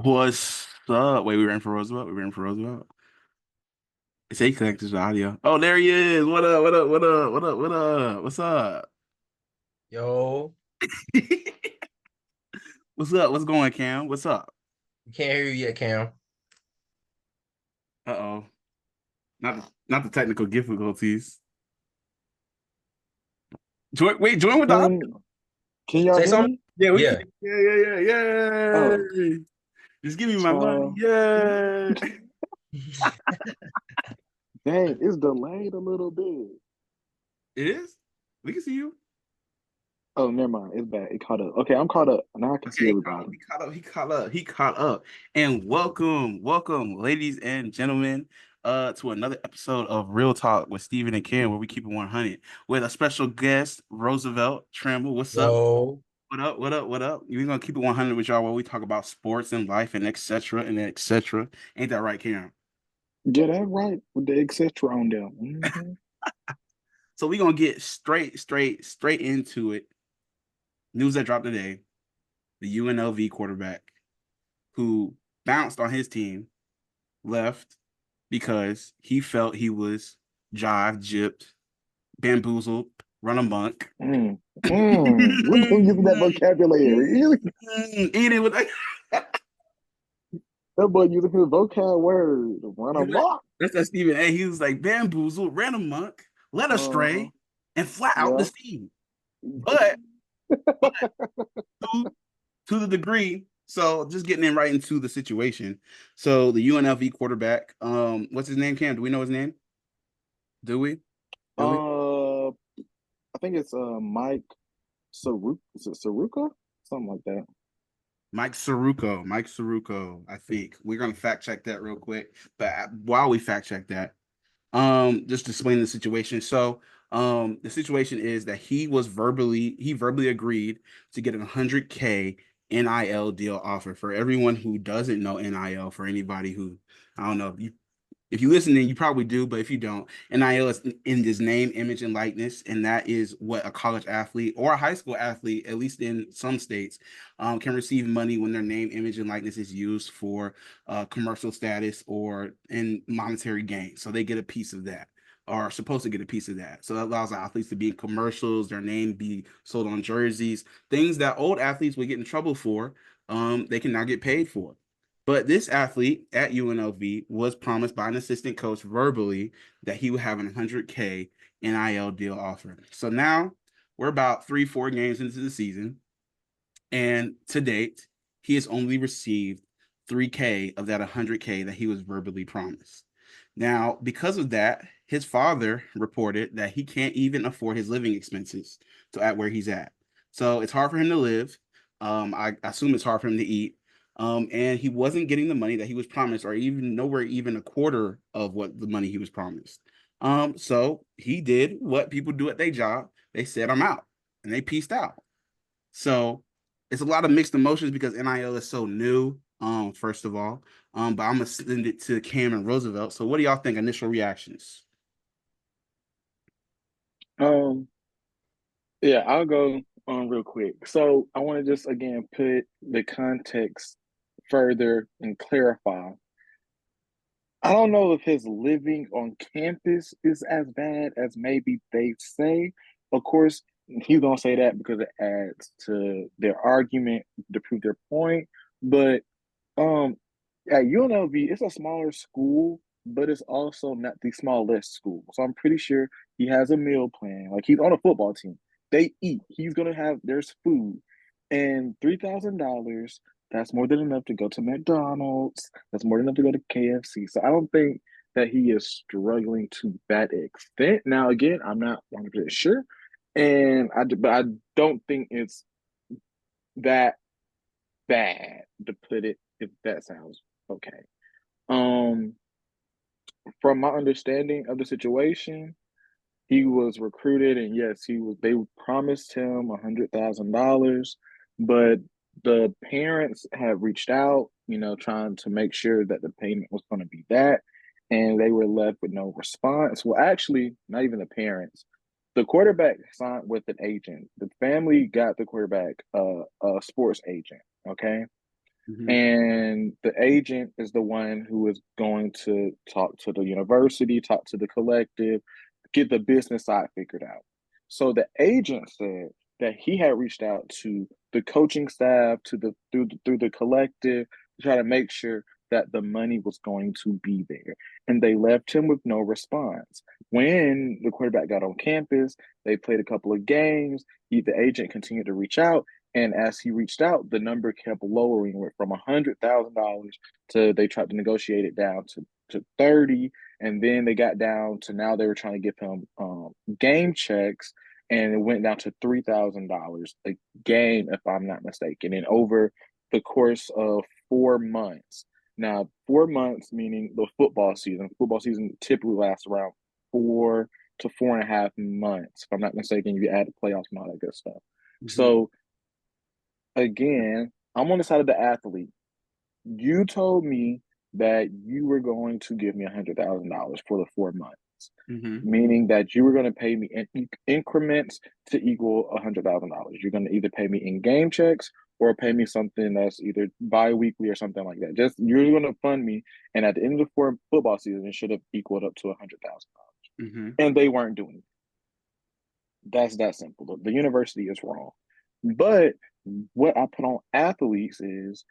What's up? Wait, we ran for Roosevelt. We ran for Roosevelt. It say connected to the audio. Oh, there he is. What up? What up? What up? What up? What up? What's up? Yo, What's up? What's going, Cam? What's up? can't hear you yet, Cam. Uh-oh. Not the technical difficulties. Join with the audio. Can can y'all Say hear something? me? Yeah, we can. Yeah. Yeah. Oh, Just give me my money. so Yeah. dang, it's delayed a little bit. It is? We can see you. Oh, never mind. It's back. It caught up. Okay, I'm caught up. Now I can Okay, see he caught up. everybody. He caught up. He caught up. He caught up. And welcome, ladies and gentlemen, to another episode of Real Talk with Steven and Ken, where we keep it 100 with a special guest, Roosevelt Tramble. What's up? Yo, What up? What up? What up? We're gonna keep it 100 with y'all where we talk about sports and life and etc. and etc. Ain't that right, Karen? Get that right with the etc. on there. So we're gonna get straight into it. News that dropped today: the UNLV quarterback who bounced on his team left because he felt he was jived, gypped, bamboozled, run amok. Mm, Look at him using that vocabulary. Eating with That boy using his vocab word. Run amok. that's that Stephen A. He was like bamboozled, ran amok, led Uh-huh. astray, and flat out Yeah. deceived. But to, to the degree. So just getting in right into the situation. So the UNLV quarterback, what's his name, Cam? Do we know his name? Do we? Do we? I think it's Mike Saruka. Is it Saruka? Something like that. Mike Saruko, I think. We're gonna fact check that real quick. But while we fact check that, just to explain the situation. So, the situation is that he verbally agreed to get a 100K NIL deal offer. For everyone who doesn't know NIL, for anybody who I don't know, if you listen, then you probably do, but if you don't, NIL is in this name, image, and likeness, and that is what a college athlete or a high school athlete, at least in some states, can receive money when their name, image, and likeness is used for commercial status or in monetary gain. So they get a piece of that, or are supposed to get a piece of that. So that allows athletes to be in commercials, their name be sold on jerseys, things that old athletes would get in trouble for. They can now get paid for. But this athlete at UNLV was promised by an assistant coach verbally that he would have an 100K NIL deal offer. So now we're about 3, 4 games into the season. And to date, he has only received 3K of that 100K that he was verbally promised. Now, because of that, his father reported that he can't even afford his living expenses to at where he's at. So it's hard for him to live. I assume it's hard for him to eat. And he wasn't getting the money that he was promised, or even nowhere even a quarter of what the money he was promised. So he did what people do at their job. They said, I'm out, and they pieced out. So it's a lot of mixed emotions because NIL is so new. First of all, but I'm gonna send it to Cam and Roosevelt. So what do y'all think? Initial reactions? Um, yeah, I'll go on real quick. So I want to just again put the context further and clarify. I don't know if his living on campus is as bad as maybe they say. Of course, he's gonna say that because it adds to their argument to prove their point. But um, at UNLV, it's a smaller school, but it's also not the smallest school. So I'm pretty sure he has a meal plan. Like he's on a football team. They eat. He's gonna have there's food. And $3,000, that's more than enough to go to McDonald's. That's more than enough to go to KFC. So I don't think that he is struggling to that extent. Now, again, I'm not 100% sure. But I don't think it's that bad to put it, if that sounds okay. Um, from my understanding of the situation, he was recruited, and yes, he was. They promised him $100,000, but the parents had reached out, trying to make sure that the payment was going to be that, and they were left with no response. Well, actually, not even the parents. The quarterback signed with an agent. The family got the quarterback a sports agent. Okay, And the agent is the one who is going to talk to the university, talk to the collective, get the business side figured out. So the agent said that he had reached out to the coaching staff, to the through the collective, to try to make sure that the money was going to be there. And they left him with no response. When the quarterback got on campus, they played a couple of games. The agent continued to reach out. And as he reached out, the number kept lowering, went from $100,000 to they tried to negotiate it down to 30. And then they got down to now they were trying to give him game checks, and it went down to $3,000 a game, if I'm not mistaken. And over the course of 4 months. Now, 4 months meaning the football season. Football season typically lasts around 4 to 4.5 months, if I'm not mistaken. You add the playoffs and all that good stuff. So again, I'm on the side of the athlete. You told me that you were going to give me $100,000 for the 4 months, meaning that you were going to pay me in increments to equal $100,000. You're going to either pay me in game checks or pay me something that's either bi-weekly or something like that. Just you're going to fund me, and at the end of the football season, it should have equaled up to $100,000. And they weren't doing it. That's that simple. The university is wrong. But what I put on athletes is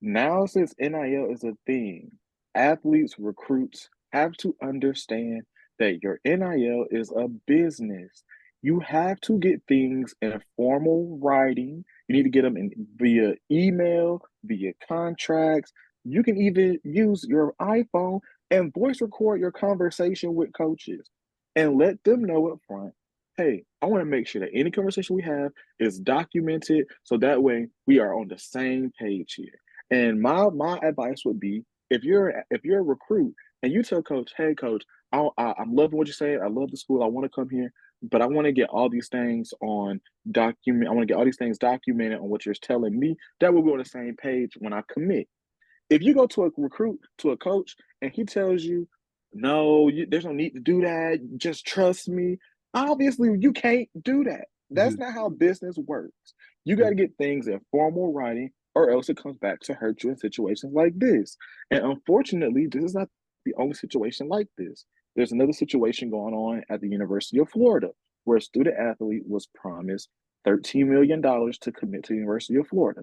now, since NIL is a thing, athletes, recruits have to understand that your NIL is a business. You have to get things in formal writing. You need to get them in via email, via contracts. You can even use your iPhone and voice record your conversation with coaches and let them know up front, hey, I want to make sure that any conversation we have is documented so that way we are on the same page here. And my advice would be, if you're a recruit and you tell coach, hey coach, I'm loving what you're saying. I love the school. I want to come here, but I want to get all these things on document. I want to get all these things documented on what you're telling me. That will be on the same page when I commit. If you go to a recruit, to a coach, and he tells you, no, there's no need to do that. Just trust me. Obviously, you can't do that. That's not how business works. You got to get things in formal writing, or else it comes back to hurt you in situations like this. And unfortunately, this is not the only situation like this. There's another situation going on at the University of Florida, where a student athlete was promised $13 million to commit to the University of Florida.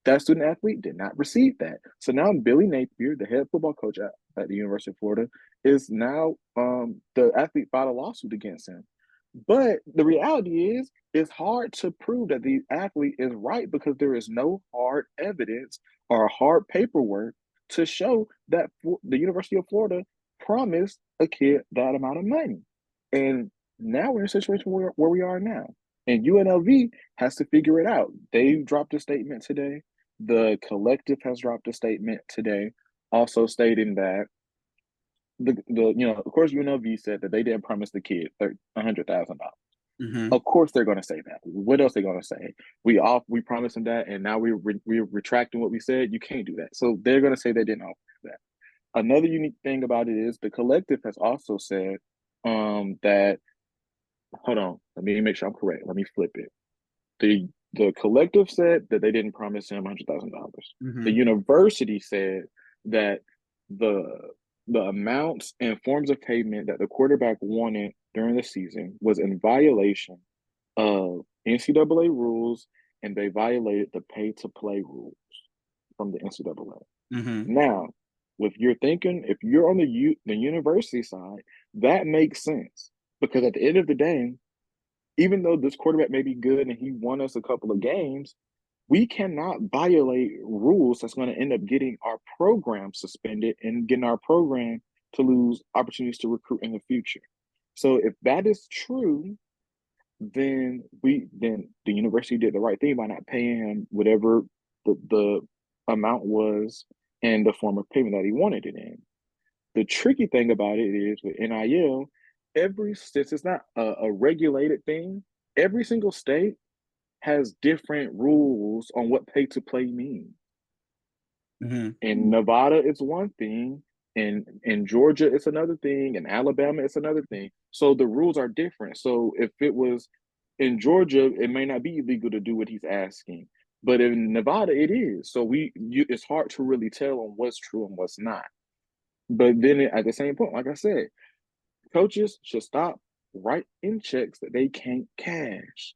That student athlete did not receive that. So now Billy Napier, the head football coach at the University of Florida, is now the athlete filed a lawsuit against him. But the reality is, it's hard to prove that the athlete is right because there is no hard evidence or hard paperwork to show that the University of Florida promised a kid that amount of money. And now we're in a situation where we are now. And UNLV has to figure it out. They dropped a statement today. The collective has dropped a statement today, also stating that of course UNLV said that they didn't promise the kid $100,000. Of course they're going to say that. What else are they going to say? We promised them that, and now we're retracting what we said. You can't do that. So they're going to say they didn't offer that. Another unique thing about it is the collective has also said that. Hold on, let me make sure I'm correct. Let me flip it. The collective said that they didn't promise him $100,000. The university said that the amounts and forms of payment that the quarterback wanted during the season was in violation of NCAA rules, and they violated the pay-to-play rules from the NCAA. Now, if you're on the university side, that makes sense because at the end of the day, even though this quarterback may be good and he won us a couple of games, we cannot violate rules that's going to end up getting our program suspended and getting our program to lose opportunities to recruit in the future. So if that is true, then the university did the right thing by not paying him whatever the amount was and the form of payment that he wanted it in. The tricky thing about it is with NIL, since it's not a regulated thing, every single state has different rules on what pay to play means. In Nevada, it's one thing. In Georgia, it's another thing. In Alabama, it's another thing. So the rules are different. So if it was in Georgia, it may not be illegal to do what he's asking. But in Nevada, it is. So it's hard to really tell on what's true and what's not. But then at the same point, like I said, coaches should stop writing checks that they can't cash.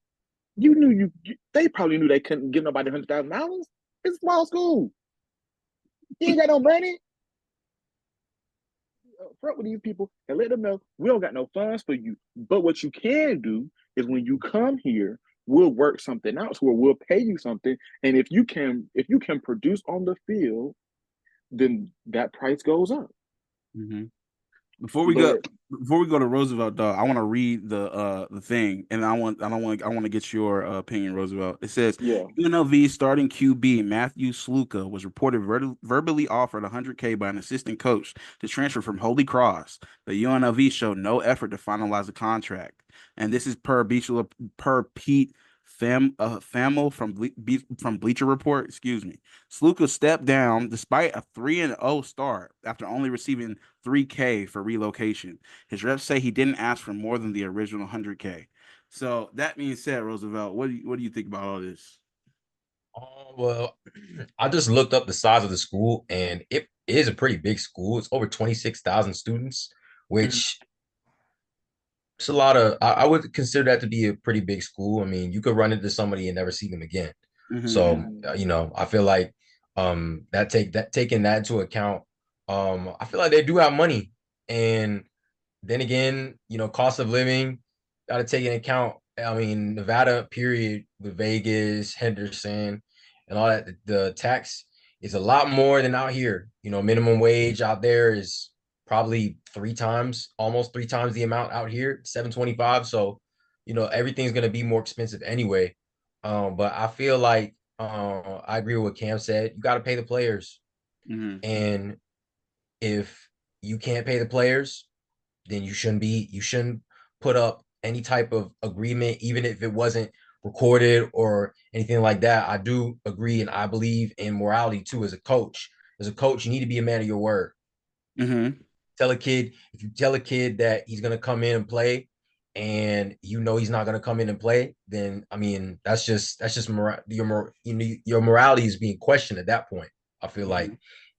They probably knew they couldn't give nobody $100,000. It's a small school. You ain't got no money. Front with these people and let them know we don't got no funds for you. But what you can do is when you come here, we'll work something out to where we'll pay you something. And if you can produce on the field, then that price goes up. Mm-hmm. Before we go to Roosevelt, dog, I want to read the thing, and I want to get your opinion, Roosevelt. It says, yeah, UNLV starting QB Matthew Sluka was reported verbally offered $100K by an assistant coach to transfer from Holy Cross. The UNLV showed no effort to finalize the contract, and this is per Pete Famil from Bleacher Report. Excuse me. Sluka stepped down despite a 3-0 start after only receiving $3K for relocation. His reps say he didn't ask for more than the original $100K. So that being said, Roosevelt, what do you think about all this? Well, I just looked up the size of the school, and it is a pretty big school. It's over 26,000 students, which it's a lot of. I would consider that to be a pretty big school. I mean, you could run into somebody and never see them again. So, I feel like taking that into account, I feel like they do have money, and then again, cost of living got to take into account. I mean, Nevada, period, with Vegas, Henderson, and all that, the tax is a lot more than out here. Minimum wage out there is probably almost three times the amount out here, 725. So, everything's gonna be more expensive anyway. But I feel like I agree with what Cam said. You got to pay the players, and if you can't pay the players, then you shouldn't put up any type of agreement, even if it wasn't recorded or anything like that. I do agree, and I believe in morality too. As a coach, you need to be a man of your word. If you tell a kid that he's gonna come in and play, and he's not gonna come in and play, then I mean that's just your morality is being questioned at that point. I feel like,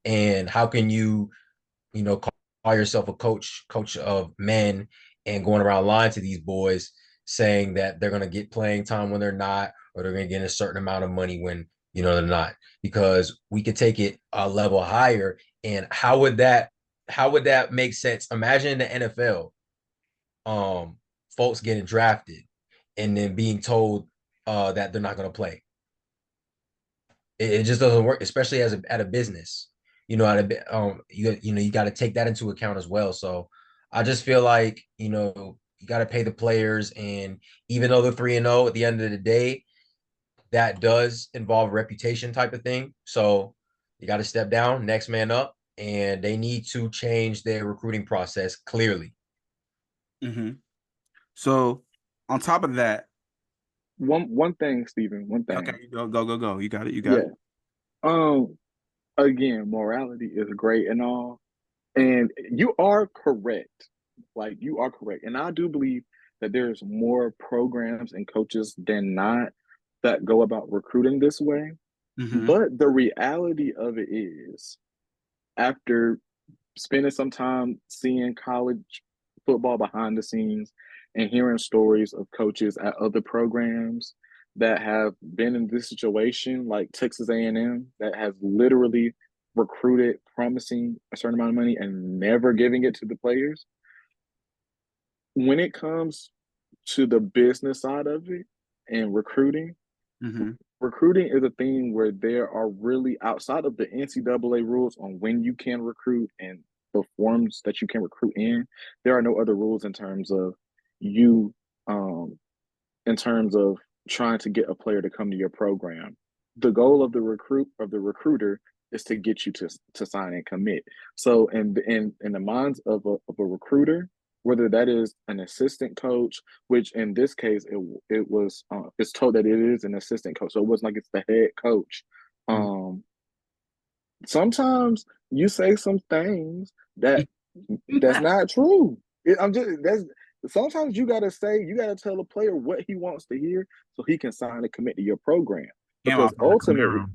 and how can you call yourself a coach of men and going around lying to these boys, saying that they're going to get playing time when they're not, or they're going to get a certain amount of money when they're not? Because we could take it a level higher. And how would that make sense? Imagine in the NFL, folks getting drafted and then being told that they're not going to play. It just doesn't work, especially at a business. You got to take that into account as well. So I just feel like you got to pay the players, and even though they're 3-0, at the end of the day, that does involve reputation type of thing. So you got to step down, next man up, and they need to change their recruiting process clearly. So on top of that, one thing, Stephen. One thing. Okay, go. You got it. it. Again, morality is great and all, and you are correct. Like, you are correct, and I do believe that there's more programs and coaches than not that go about recruiting this way. But the reality of it is, after spending some time seeing college football behind the scenes and hearing stories of coaches at other programs that have been in this situation, like Texas A&M, that has literally recruited promising a certain amount of money and never giving it to the players. When it comes to the business side of it and recruiting, recruiting is a thing where there are really, outside of the NCAA rules on when you can recruit and the forms that you can recruit in, there are no other rules in terms of you, in terms of trying to get a player to come to your program. The goal of the recruiter is to get you to sign and commit. So in the minds of a recruiter, whether that is an assistant coach, which in this case it was it's told that it is an assistant coach, so it wasn't like it's the head coach. Sometimes you say some things that's not true. Sometimes you gotta tell a player what he wants to hear so he can sign and commit to your program. Cam because also had a career ultimately, room.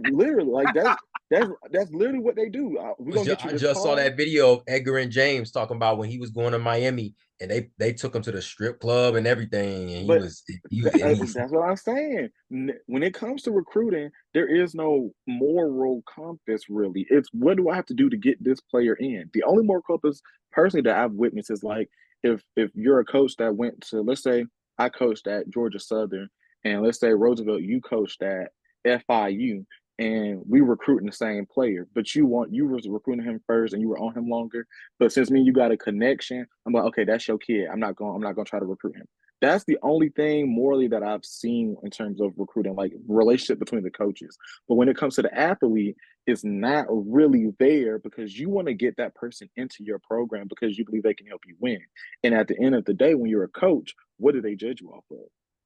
literally, like that's literally what they do. We're gonna get you I this just saw car. that video of Edgar and James talking about when he was going to Miami and they took him to the strip club and everything, and But he's that's what I'm saying. When it comes to recruiting, there is no moral compass really. It's what do I have to do to get this player in? The only moral compass personally that I've witnessed is like if you're a coach that went to, let's say I coached at Georgia Southern, and let's say Roosevelt, you coached at FIU, and we recruiting the same player, but you was recruiting him first and you were on him longer. But since me and you got a connection, I'm like, okay, that's your kid. I'm not gonna try to recruit him. That's the only thing morally that I've seen in terms of recruiting, like relationship between the coaches. But when it comes to the athlete, it's not really there because you want to get that person into your program because you believe they can help you win. And at the end of the day, when you're a coach, what do they judge you off of?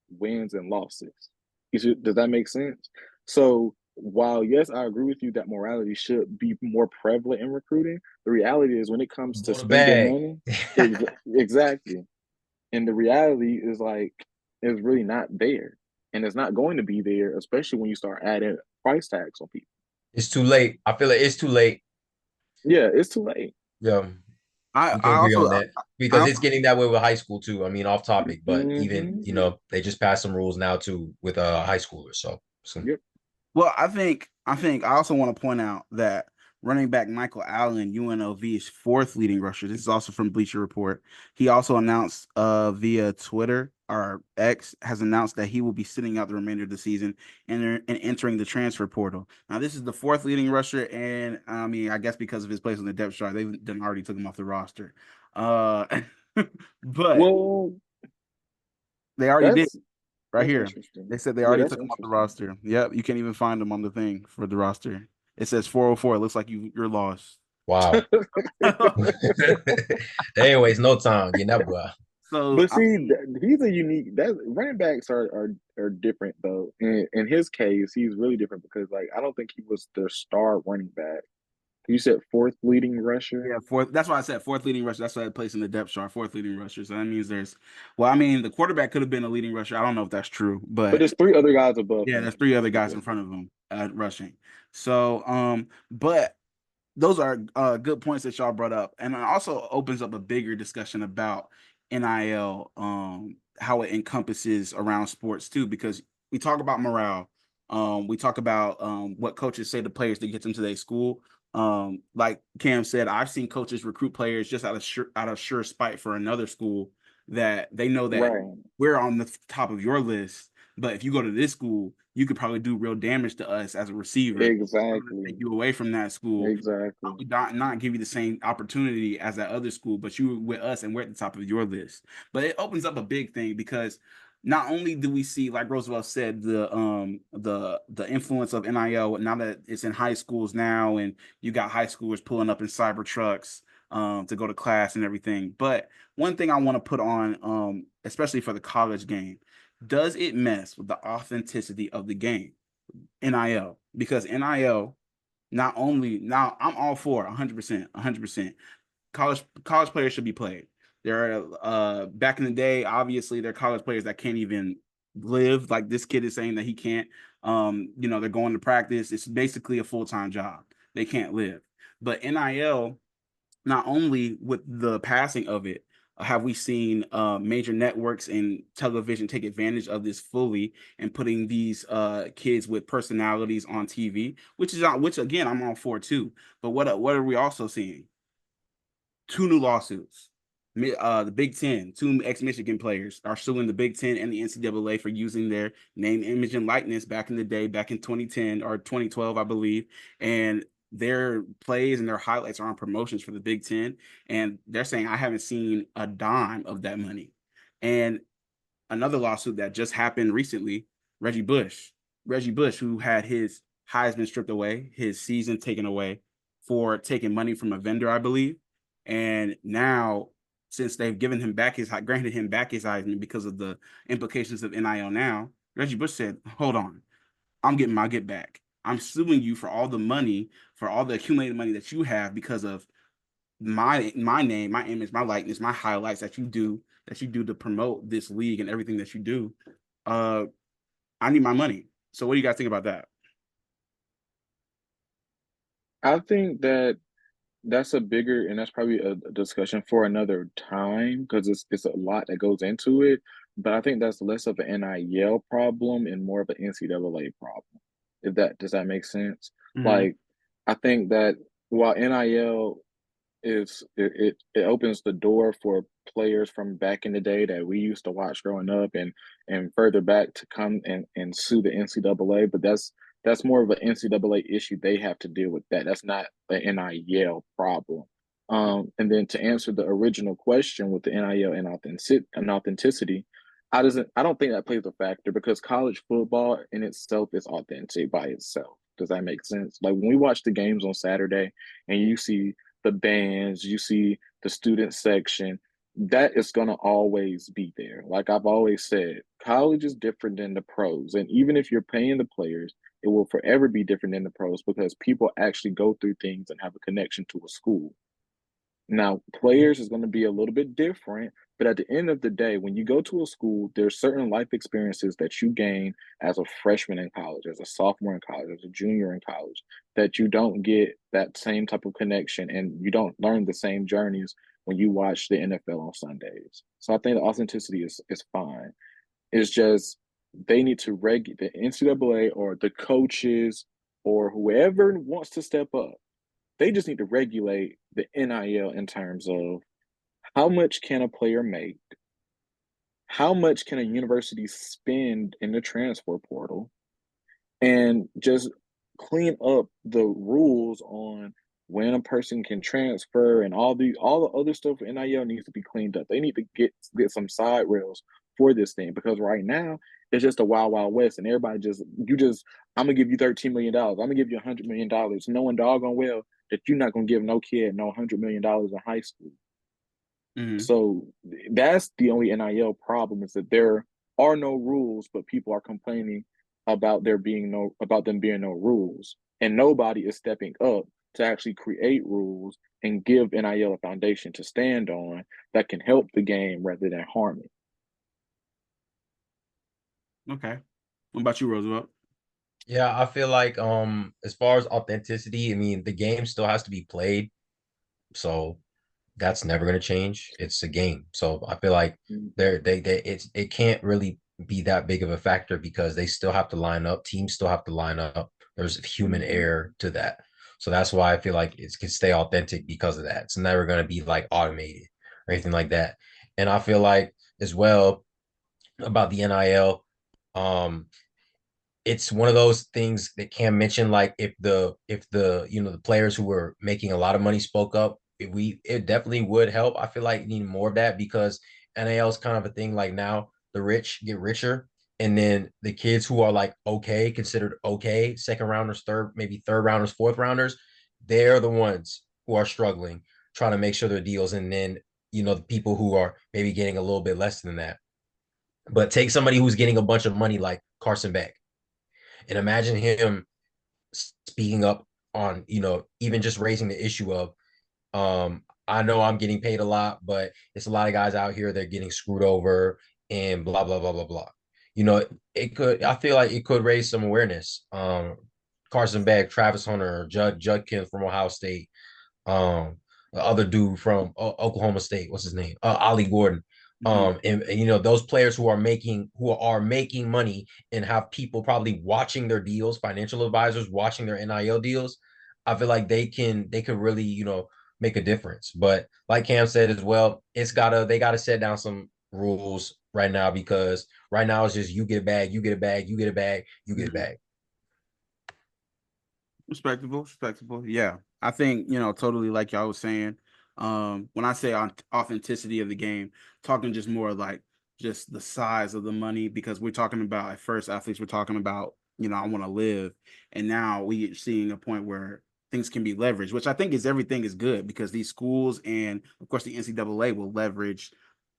Wins and losses. Does that make sense? So while yes, I agree with you that morality should be more prevalent in recruiting, the reality is when it comes to blow the spending bag. money, exactly. And the reality is like it's really not there. And it's not going to be there, especially when you start adding price tags on people. It's too late. I feel like it's too late. Yeah, it's too late. Yeah, I we can I agree also on that I because it's also getting that way with high school too. I mean, off topic, but even Mm-hmm. they just passed some rules now too with high schoolers. So Yep. well, I also want to point out that running back Michael Allen, UNLV's fourth leading rusher. This is also from Bleacher Report. He also announced via Twitter or X has announced that he will be sitting out the remainder of the season and entering the transfer portal. Now, this is the fourth leading rusher, and I mean, I guess because of his place on the depth chart, they've done already took him off the roster. Uh, but Well, they already did. that's Right that's here. interesting. They said they Yeah, already that's took him off the interesting. roster. Yep, you can't even find him on the thing for the roster. It says 404. It looks like you're lost. wow. Anyways, no time getting that boy. So But I see, mean, he's a unique. That running backs are different though. In his case, he's really different because like I don't think he was the star running back. You said fourth leading rusher, yeah, fourth. That's why I said fourth leading rusher. That's why I placed in the depth chart. Fourth leading rusher. So that means well, I mean, the quarterback could have been a leading rusher. I don't know if that's true, but but there's three other guys above yeah, him. there's three other guys Yeah. in front of him rushing. So, but those are good points that y'all brought up, and it also opens up a bigger discussion about NIL, how it encompasses around sports too, because we talk about morale, we talk about what coaches say to players to get them to their school. Like Cam said, I've seen coaches recruit players just out of sure spite for another school that they know that Right. we're on the top of your list, but if you go to this school, you could probably do real damage to us as a receiver. I'm going to take Exactly. you away from that school, Exactly. probably not give you the same opportunity as that other school, but you were with us and we're at the top of your list. But it opens up a big thing because not only do we see, like Roosevelt said, the influence of NIL now that it's in high schools now, and you got high schoolers pulling up in cyber trucks to go to class and everything. But one thing I want to put on, especially for the college game, does it mess with the authenticity of the game? NIL, because NIL not only now I'm all for 100%, 100%. College players should be played. There are back in the day, obviously there are college players that can't even live. Like this kid is saying that he can't. They're going to practice. It's basically a full-time job. They can't live. But NIL, not only with the passing of it, have we seen major networks and television take advantage of this fully and putting these kids with personalities on TV, which again I'm all for too. But what are we also seeing? Two new lawsuits. The Big Ten, two ex-Michigan players are suing the Big Ten and the NCAA for using their name, image, and likeness back in the day, back in 2010 or 2012, I believe. And their plays and their highlights are on promotions for the Big Ten. And they're saying, I haven't seen a dime of that money. And another lawsuit that just happened recently, Reggie Bush. Reggie Bush, who had his Heisman stripped away, his season taken away for taking money from a vendor, I believe. And now, since they've granted him back his Heisman because of the implications of NIL now, Reggie Bush said, hold on, I'm getting my get back. I'm suing you for all the money, for all the accumulated money that you have because of my name, my image, my likeness, my highlights that you do to promote this league and everything that you do. Uh, I need my money. So what do you guys think about that? I think that that's a bigger, and that's probably a discussion for another time because it's a lot that goes into it. But I think that's less of an NIL problem and more of an NCAA problem. If that does that make sense? Hmm. Like, I think that while NIL it opens the door for players from back in the day that we used to watch growing up and further back to come and sue the NCAA, but that's more of an NCAA issue. They have to deal with that. That's not an NIL problem. And then to answer the original question with the NIL and authenticity, I don't think that plays a factor because college football in itself is authentic by itself. Does that make sense? Like when we watch the games on Saturday and you see the bands, you see the student section, that is going to always be there. Like I've always said, college is different than the pros. And even if you're paying the players, it will forever be different than the pros because people actually go through things and have a connection to a school. Now, players is going to be a little bit different, but at the end of the day, when you go to a school, there's certain life experiences that you gain as a freshman in college, as a sophomore in college, as a junior in college, that you don't get that same type of connection and you don't learn the same journeys when you watch the NFL on Sundays. So I think the authenticity is fine. It's just they need to the NCAA or the coaches or whoever wants to step up, they just need to regulate the NIL in terms of how much can a player make, how much can a university spend in the transfer portal, and just clean up the rules on when a person can transfer and all the other stuff for NIL needs to be cleaned up. They need to get some side rails for this thing because right now it's just a wild wild west and everybody just I'm gonna give you $13 million. I'm gonna give you $100 million, knowing doggone well that you're not gonna give no kid no $100 million in high school. Hmm. So that's the only NIL problem is that there are no rules, but people are complaining about them being no rules, and nobody is stepping up to actually create rules and give NIL a foundation to stand on that can help the game rather than harm it. Okay. What about you, Roosevelt? Yeah, I feel like as far as authenticity, I mean the game still has to be played. So that's never gonna change. It's a game. So I feel like it can't really be that big of a factor because they still have to line up, teams still have to line up. There's human Mm-hmm. error to that. So that's why I feel like it can stay authentic because of that. It's never gonna be like automated or anything like that. And I feel like as well about the NIL, um, it's one of those things that Cam mentioned. Like if the the players who were making a lot of money spoke up, it definitely would help. I feel like you need more of that because NAL is kind of a thing. Like now, the rich get richer, and then the kids who are like okay, considered okay, second rounders, maybe third rounders, fourth rounders, they're the ones who are struggling, trying to make sure their deals, and then the people who are maybe getting a little bit less than that. But take somebody who's getting a bunch of money like Carson Beck and imagine him speaking up on, even just raising the issue of, I know I'm getting paid a lot, but it's a lot of guys out here that are getting screwed over and blah, blah, blah, blah, blah. I feel like it could raise some awareness. Carson Beck, Travis Hunter, Judkins from Ohio State, um, the other dude from Oklahoma State, what's his name? Ollie Gordon. Hmm. And those players who are making money and have people probably watching their deals, financial advisors watching their NIL deals. I feel like they could really make a difference. But like Cam said as well, they gotta set down some rules right now because right now it's just you get a bag, you get a bag, you get a bag, you get a Hmm. bag. Respectable, respectable. Yeah. I think, totally like y'all was saying. When I say on authenticity of the game, talking just more like just the size of the money, because we're talking about at first athletes were talking about, I want to live. And now we are seeing a point where things can be leveraged, which I think is everything is good because these schools and of course the NCAA will leverage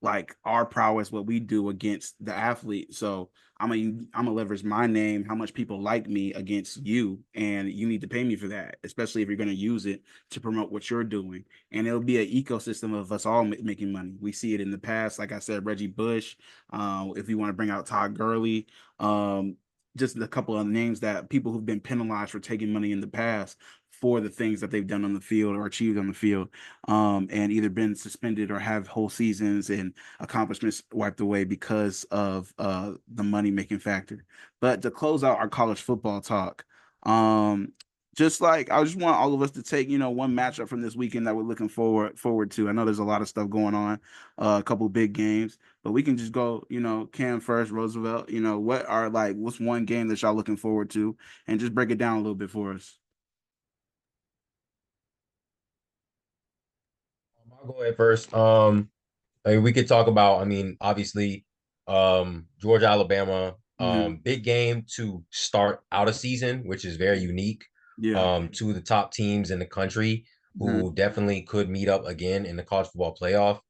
like our prowess, what we do against the athlete. So I'm gonna leverage my name, how much people like me against you, and you need to pay me for that, especially if you're gonna use it to promote what you're doing. And it'll be an ecosystem of us all making money. We see it in the past, like I said, Reggie Bush. If you want to bring out Todd Gurley, just a couple of names that people who've been penalized for taking money in the past for the things that they've done on the field or achieved on the field, and either been suspended or have whole seasons and accomplishments wiped away because of the money making factor. But to close out our college football talk, um, just like I just want all of us to take, one matchup from this weekend that we're looking forward to. I know there's a lot of stuff going on, a couple big games, but we can just go, Cam first, Roosevelt, what's one game that y'all looking forward to, and just break it down a little bit for us. I'll go ahead first. I mean, we could talk about, I mean, obviously, Georgia, Alabama, Hmm. big game to start out a season, which is very unique. Yeah. Two of the top teams in the country Hmm. who definitely could meet up again in the college football playoff.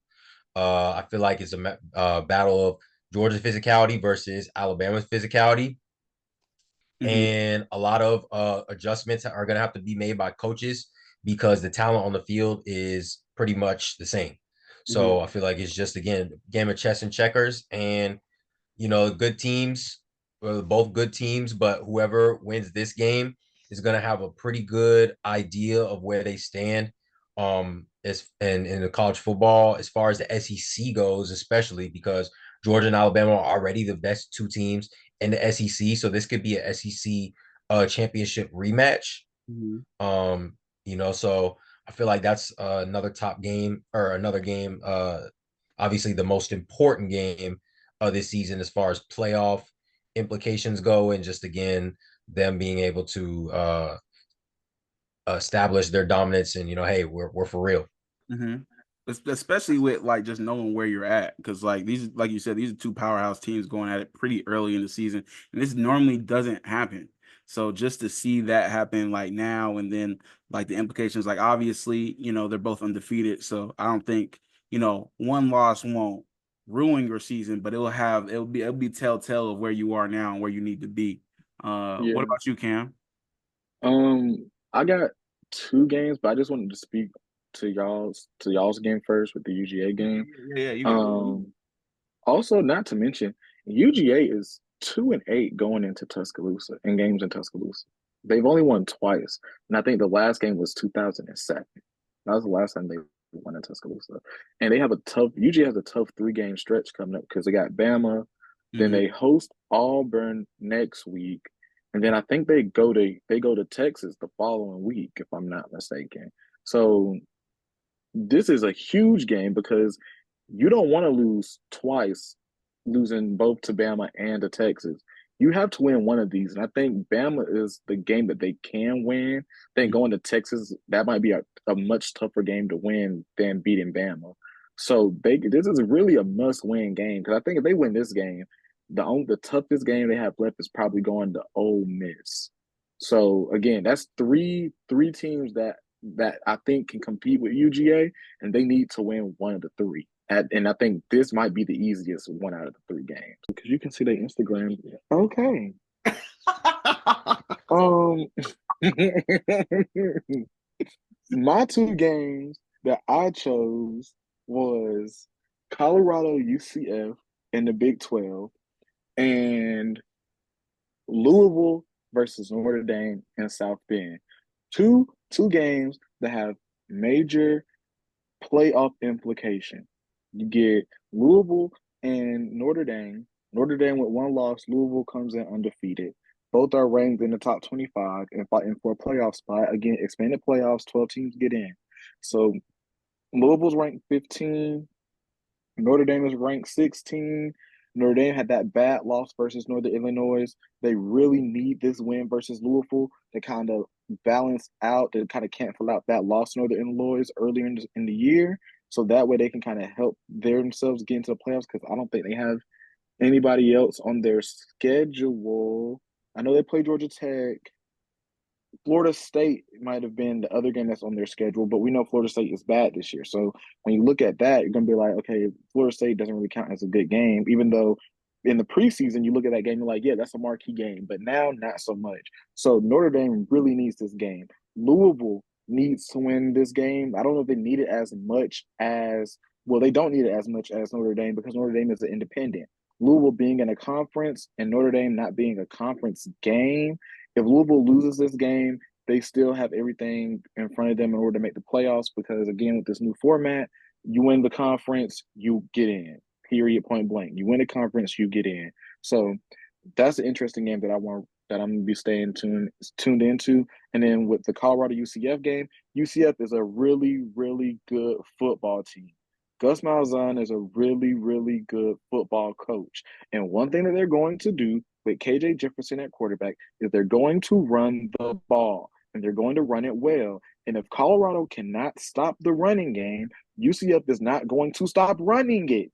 I feel like it's a battle of Georgia's physicality versus Alabama's physicality, Hmm. and a lot of adjustments are going to have to be made by coaches because the talent on the field is pretty much the same. Hmm. So I feel like it's just again game of chess and checkers, and good teams, both good teams, but whoever wins this game is going to have a pretty good idea of where they stand. As in the college football, as far as the SEC goes, especially because Georgia and Alabama are already the best two teams in the SEC, so this could be a SEC championship rematch. Hmm. So I feel like that's another top game or another game. Obviously, the most important game of this season as far as playoff implications go, and just again them being able to establish their dominance, and hey, we're for real. Hmm. Especially with like just knowing where you're at, because like these, like you said, these are two powerhouse teams going at it pretty early in the season, and this normally doesn't happen. So just to see that happen like now, and then like the implications, like obviously, they're both undefeated, so I don't think one loss won't ruin your season, but it'll be telltale of where you are now and where you need to be. What Yeah. about you, Cam? I got two games, but I just wanted to speak to y'all's game first with the UGA game. Yeah, yeah, you got it. Um, Also, not to mention, UGA is 2-8 going into Tuscaloosa in games in Tuscaloosa. They've only won twice, and I think the last game was 2007. That was the last time they won in Tuscaloosa. And they have a tough. UGA has a tough 3 game stretch coming up because they got Bama, then Hmm. they host Auburn next week, and then I think they go to Texas the following week, if I'm not mistaken. So this is a huge game because you don't want to lose twice, losing both to Bama and to Texas. You have to win one of these. And I think Bama is the game that they can win. I think going to Texas, that might be a much tougher game to win than beating Bama. So this is really a must-win game because I think if they win this game, the toughest game they have left is probably going to Ole Miss. So again, that's three teams that I think can compete with UGA, and they need to win one of the three. And I think this might be the easiest one out of the 3 games because you can see their Instagram. Okay. Um, my 2 games that I chose was Colorado UCF in the Big 12 and Louisville versus Notre Dame in South Bend. Two games that have major playoff implication. You get Louisville and Notre Dame. Notre Dame with one loss. Louisville comes in undefeated. Both are ranked in the top 25 and fighting for a playoff spot. Again, expanded playoffs, 12 teams get in. So Louisville's ranked 15. Notre Dame is ranked 16. Notre Dame had that bad loss versus Northern Illinois. They really need this win versus Louisville to kind of balance out, to kind of cancel out that loss to Northern Illinois earlier in the year. So that way they can kind of help themselves get into the playoffs because I don't think they have anybody else on their schedule. I know they play Georgia Tech. Florida State might have been the other game that's on their schedule, but we know Florida State is bad this year. So when you look at that, you're going to be like, okay, Florida State doesn't really count as a good game, even though in the preseason, you look at that game, you're like, yeah, that's a marquee game. But now, not so much. So Notre Dame really needs this game. Louisville needs to win this game. I don't know if they need it as much as, well, they don't need it as much as Notre Dame because Notre Dame is an independent. Louisville being in a conference and Notre Dame not being a conference game. If Louisville loses this game, they still have everything in front of them in order to make the playoffs because, again, with this new format, you win the conference, you get in, period, point blank. You win the conference, you get in. So that's an interesting game that I'm going to be staying tuned into. And then with the Colorado UCF game, UCF is a really, really good football team. Gus Malzahn is a really, really good football coach. And one thing that they're going to do with KJ Jefferson at quarterback is they're going to run the ball and they're going to run it well. And if Colorado cannot stop the running game, UCF is not going to stop running it.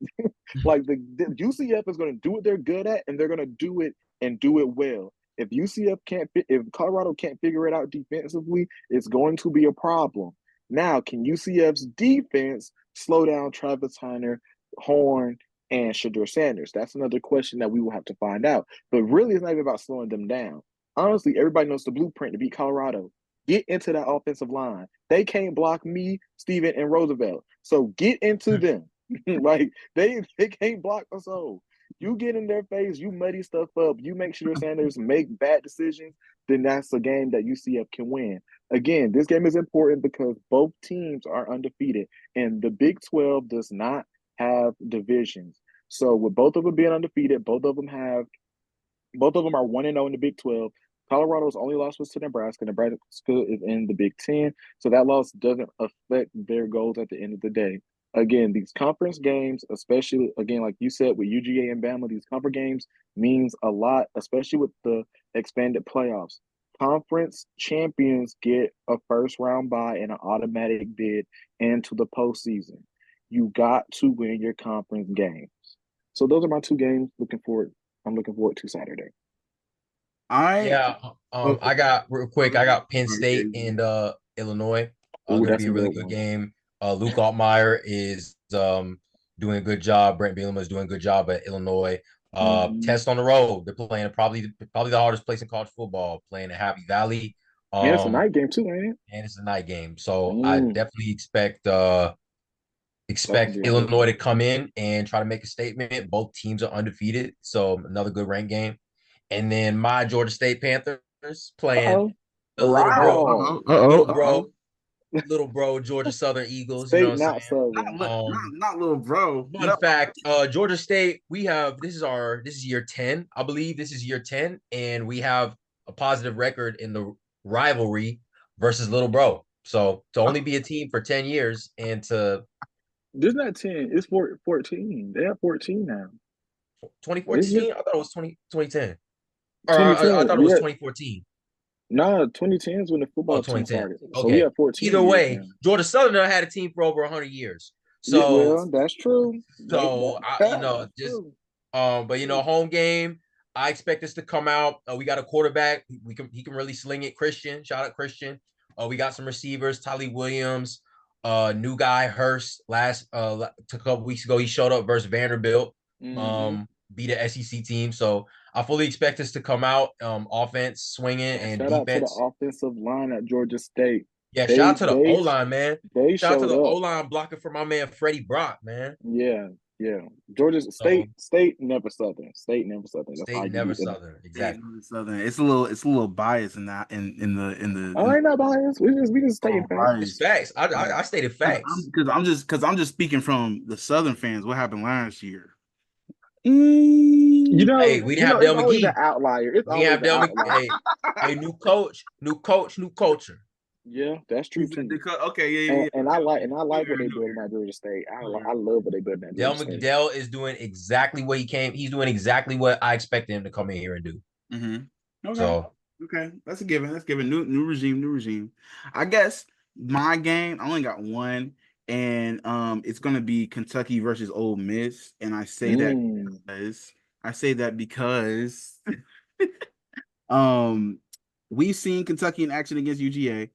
Like the UCF is going to do what they're good at, and they're going to do it and do it well. If Colorado can't figure it out defensively, it's going to be a problem. Now, can UCF's defense slow down Travis Hunter, Horn, and Shedeur Sanders? That's another question that we will have to find out. But really, it's not even about slowing them down. Honestly, everybody knows the blueprint to beat Colorado. Get into that offensive line. They can't block me, Steven, and Roosevelt. So get into them. Like they can't block us all. You get in their face, you muddy stuff up, you make sure Sanders make bad decisions, then that's a game that UCF can win. Again, this game is important because both teams are undefeated, and the Big 12 does not have divisions. So with both of them being undefeated, both of them are 1-0 in the Big 12. Colorado's only loss was to Nebraska. Nebraska is in the Big 10, so that loss doesn't affect their goals at the end of the day. Again, these conference games, especially, again, like you said, with UGA and Bama, these conference games means a lot, especially with the expanded playoffs. Conference champions get a first-round bye and an automatic bid into the postseason. You got to win your conference games. So those are my two games. I'm looking forward to Saturday. Yeah, I got real quick. I got Penn State Okay. and Illinois. Ooh, Gonna that's be a a really good good one. game. Luke Altmaier is doing a good job. Brent Bielema is doing a good job at Illinois. Test on the road. They're playing probably the hardest place in college football, playing at Happy Valley. And it's a night game too, ain't it? And it's a night game. So I definitely That's gonna expect be a good Illinois one. to come in and try to make a statement. Both teams are undefeated, so another good ranked game. And then my Georgia State Panthers playing Uh-oh. the little bro, Wow. little bro, Georgia Southern Eagles. You know State what I'm not saying? Southern. Not little bro. Fun fact: Georgia State, this is year 10, I believe. This is year 10, and we have a positive record in the rivalry versus little bro. So to only be a team for 10 years and to This not 10. It's 14. They have 14 now. This year, 2014, I thought it was 2010. Or I 2010. thought it was 2014. Nah, 2010 is when the Oh, football team 2010. started. So we Okay. have 14 Either years way, now. Georgia Southern had a team for over 100 years. Yeah, So, well, that's true. so That's just true. but home game. I expect us to come out. We got a quarterback. He can really sling it. Christian, shout out Christian. We got some receivers. Tylee Williams, new guy Hurst. A couple weeks ago, he showed up versus Vanderbilt. Beat a SEC team. So I fully expect us to come out, offense swinging And and shout out to the defense. offensive line at Georgia State. Yeah, shout out to the O line, man. They Shout out to showed the O up. line blocking for my man Freddie Brock, man. Yeah. Georgia State, never Southern. State never Southern. That's how State you never beat them. Southern, exactly. Southern. It's a little biased in that in the. I ain't not biased. We just stating facts. It's facts. I stated facts. Because I'm just speaking from the Southern fans. What happened last year? Hey, we didn't have It's Del always McGee. an outlier. It's We didn't always have an Del outlier. McGee. Hey, new coach, new culture. Yeah, that's true too. Okay, yeah. And I like what they building at Georgia State. I love what they building at Georgia State. Dell is doing exactly what he's doing exactly what I expected him to come in here and do. Okay. So okay, that's a given. That's given. New regime. I guess my game. I only got one, and it's gonna be Kentucky versus Ole Miss, and I say that because we've seen Kentucky in action against UGA.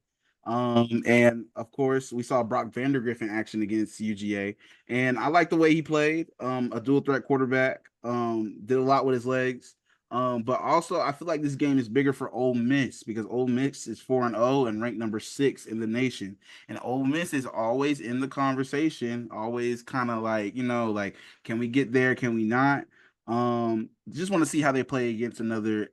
And of course, we saw Brock Vandergriff in action against UGA, and I like the way he played. A dual threat quarterback. Did a lot with his legs. But also I feel like this game is bigger for Ole Miss because Ole Miss is 4-0 and ranked number 6 in the nation, and Ole Miss is always in the conversation, always kind of like, like, can we get there? Can we not? Just want to see how they play against another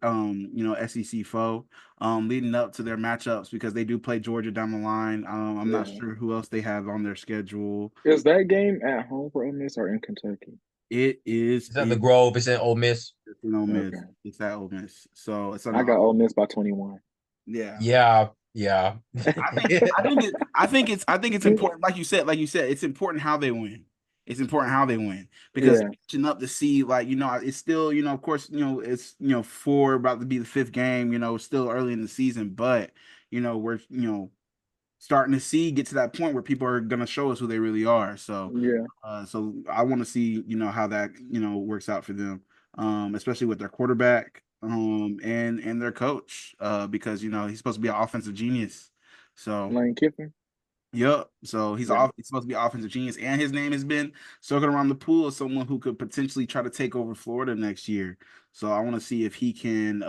SEC foe. Leading up to their matchups because they do play Georgia down the line. I'm not Yeah. sure who else they have on their schedule. Is that game at home for Ole Miss or in Kentucky? It is It's at the Grove. It's in Ole Miss. Ole Miss. Okay. It's at Ole Miss. So it's I got Ole Miss by 21. yeah. Yeah, yeah. I think it's important, like you said, it's important how they win. It's important how they win because Yeah. catching up to see, like, it's still, of course, it's four about to be the fifth game, it's still early in the season, but we're starting to get to that point where people are gonna show us who they really are. So Yeah. so I want to see, how that, works out for them, especially with their quarterback, and their coach, because he's supposed to be an offensive genius. So Lane Kiffin. yep. So Yeah. he's supposed to be an offensive genius, and his name has been circling around the pool as someone who could potentially try to take over Florida next year. So I want to see if he can,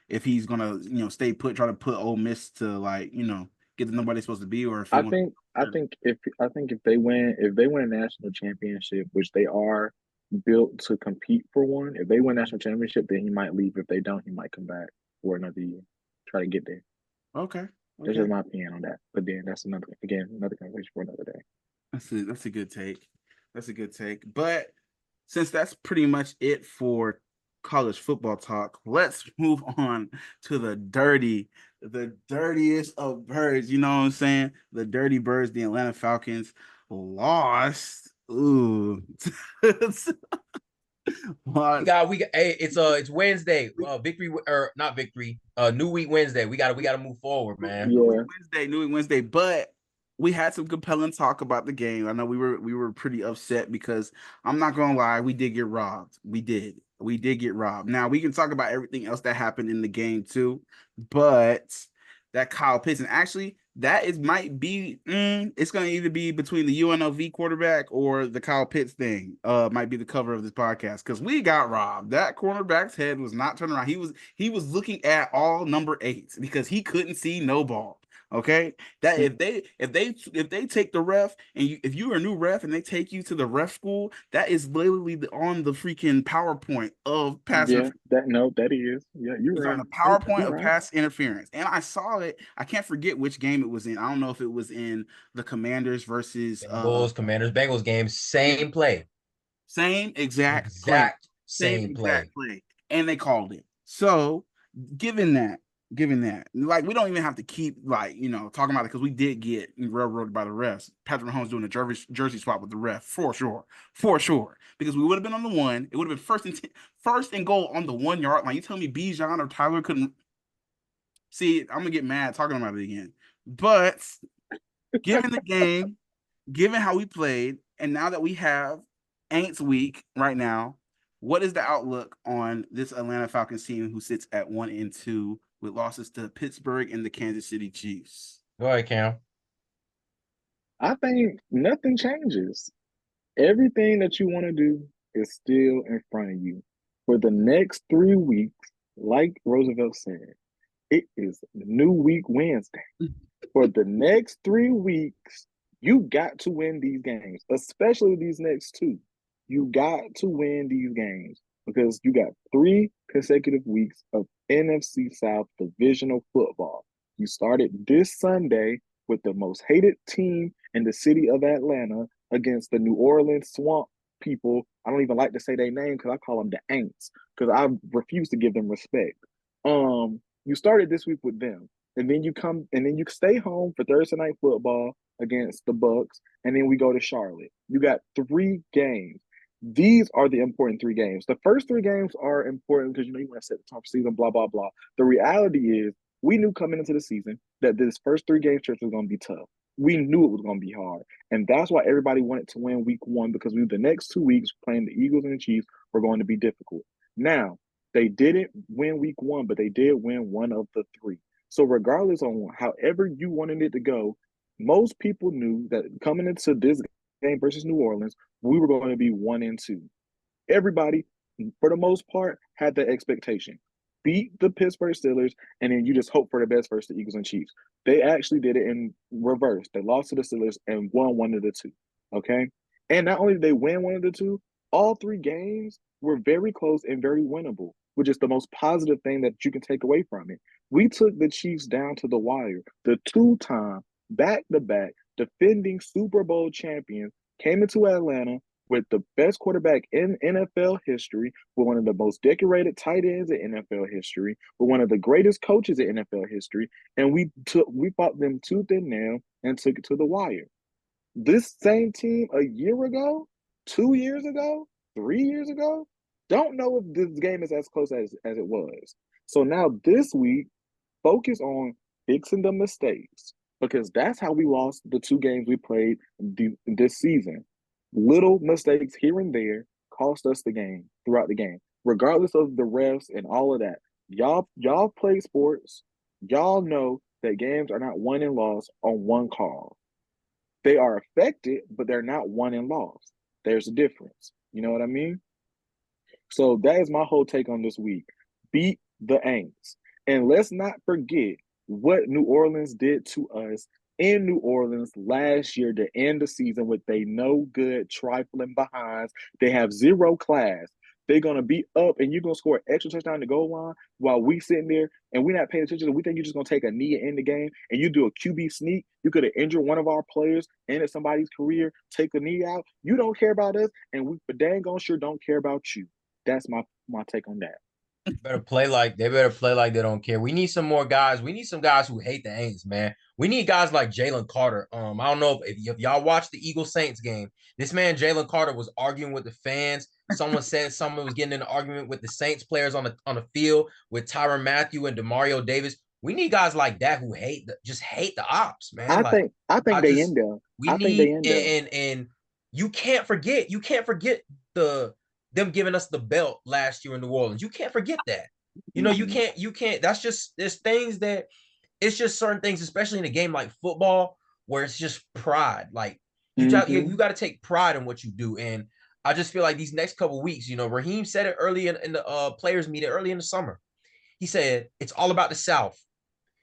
if he's gonna, stay put, try to put Ole Miss to, like, get to nobody supposed to be, or if he I wants. think if they win a national championship, which they are built to compete for one, if they win national championship, then he might leave. If they don't, he might come back for another year. Try to get there. Okay. That's Okay. just my opinion on that. But then that's another conversation for another day. That's a good take. That's a good take. But since that's pretty much it for college football talk, let's move on to the dirtiest of birds. You know what I'm saying? The dirty birds, the Atlanta Falcons lost. Ooh. We got hey, it's Wednesday. Victory or not victory. New week Wednesday. We gotta move forward, man. Yeah. New Week Wednesday, but we had some compelling talk about the game. I know we were pretty upset because I'm not gonna lie, we did get robbed. We did get robbed. Now we can talk about everything else that happened in the game too, but that Kyle Pitts, and actually that is might be it's gonna either be between the UNLV quarterback or the Kyle Pitts thing. Might be the cover of this podcast because we got robbed. That cornerback's head was not turned around. He was looking at all number eights because he couldn't see no ball. Okay, that if they take the ref, and if you're a new ref and they take you to the ref school, that is literally on the freaking PowerPoint of pass Yeah. interference. That is. Yeah, you're It's on right. the PowerPoint You're of right. pass interference, and I saw it. I can't forget which game it was in. I don't know if it was in the Commanders versus Bengals, Commanders, Bengals game, yeah, same play. same Exact same same play. exact play, and they called it. So, given that, like, we don't even have to keep, like, talking about it because we did get railroaded by the refs. Patrick Mahomes doing a jersey swap with the ref for sure, because we would have been on the one. It would have been first and goal on the 1 yard line. You tell me Bijan or Tyler couldn't see it? I'm gonna get mad talking about it again. But given the game, given how we played, and now that we have Aints week right now, what is the outlook on this Atlanta Falcons team who sits at 1-2 with losses to Pittsburgh and the Kansas City Chiefs? Go ahead, Cam. I think nothing changes. Everything that you want to do is still in front of you. For the next 3 weeks, like Roosevelt said, it is New Week Wednesday. For the next 3 weeks, you got to win these games, especially these next two. You got to win these games because you got 3 consecutive weeks of NFC South divisional football. You started this Sunday with the most hated team in the city of Atlanta against the New Orleans Swamp people. I don't even like to say their name because I call them the Aints because I refuse to give them respect. You started this week with them, and then you stay home for Thursday night football against the Bucks, and then we go to Charlotte. You got 3 games. These are the important 3 games. The first 3 games are important because you want to set the top season, blah blah blah. The reality is, we knew coming into the season that this first 3 game stretch was going to be tough. We knew it was going to be hard, and that's why everybody wanted to win week 1 because we knew the next 2 weeks playing the Eagles and the Chiefs were going to be difficult. Now they didn't win week 1, but they did win one of the 3. So regardless on however you wanted it to go, most people knew that coming into this game versus New Orleans, we were going to be 1-2. Everybody, for the most part, had the expectation. Beat the Pittsburgh Steelers, and then you just hope for the best versus the Eagles and Chiefs. They actually did it in reverse. They lost to the Steelers and won one of the two. Okay? And not only did they win one of the two, all 3 games were very close and very winnable, which is the most positive thing that you can take away from it. We took the Chiefs down to the wire. The 2-time, back-to-back, defending Super Bowl champions came into Atlanta with the best quarterback in NFL history, with one of the most decorated tight ends in NFL history, with one of the greatest coaches in NFL history, and we fought them tooth and nail and took it to the wire. This same team a year ago, 2 years ago, 3 years ago, don't know if this game is as close as it was. So now this week, focus on fixing the mistakes, because that's how we lost the 2 games we played this season. Little mistakes here and there cost us the game throughout the game, regardless of the refs and all of that. Y'all play sports. Y'all know that games are not won and lost on one call. They are affected, but they're not won and lost. There's a difference. You know what I mean? So that is my whole take on this week. Beat the Aints. And let's not forget what New Orleans did to us in New Orleans last year to end the season with they no good trifling behinds. They have 0 class. They're going to be up and you're going to score an extra touchdown to goal line while we sitting there and we're not paying attention. We think you're just going to take a knee and end the game and you do a QB sneak. You could have injured one of our players, ended somebody's career, take a knee out. You don't care about us and we for dang on sure don't care about you. That's my take on that. They better play like they don't care. We need some more guys. We need some guys who hate the Aints, man. We need guys like Jalen Carter. I don't know if y'all watched the Eagles Saints game. This man Jalen Carter was arguing with the fans. Someone said someone was getting in an argument with the Saints players on the field with Tyrann Mathieu and Demario Davis. We need guys like that who just hate the ops, man. I think they in there. I think they in there. And you can't forget them giving us the belt last year in New Orleans. You can't forget that. You know, you can't. That's just, there's things that, it's just certain things, especially in a game like football, where it's just pride. Like, you got to take pride in what you do. And I just feel like these next couple of weeks, you know, Raheem said it early in the players' meeting early in the summer. He said, it's all about the South.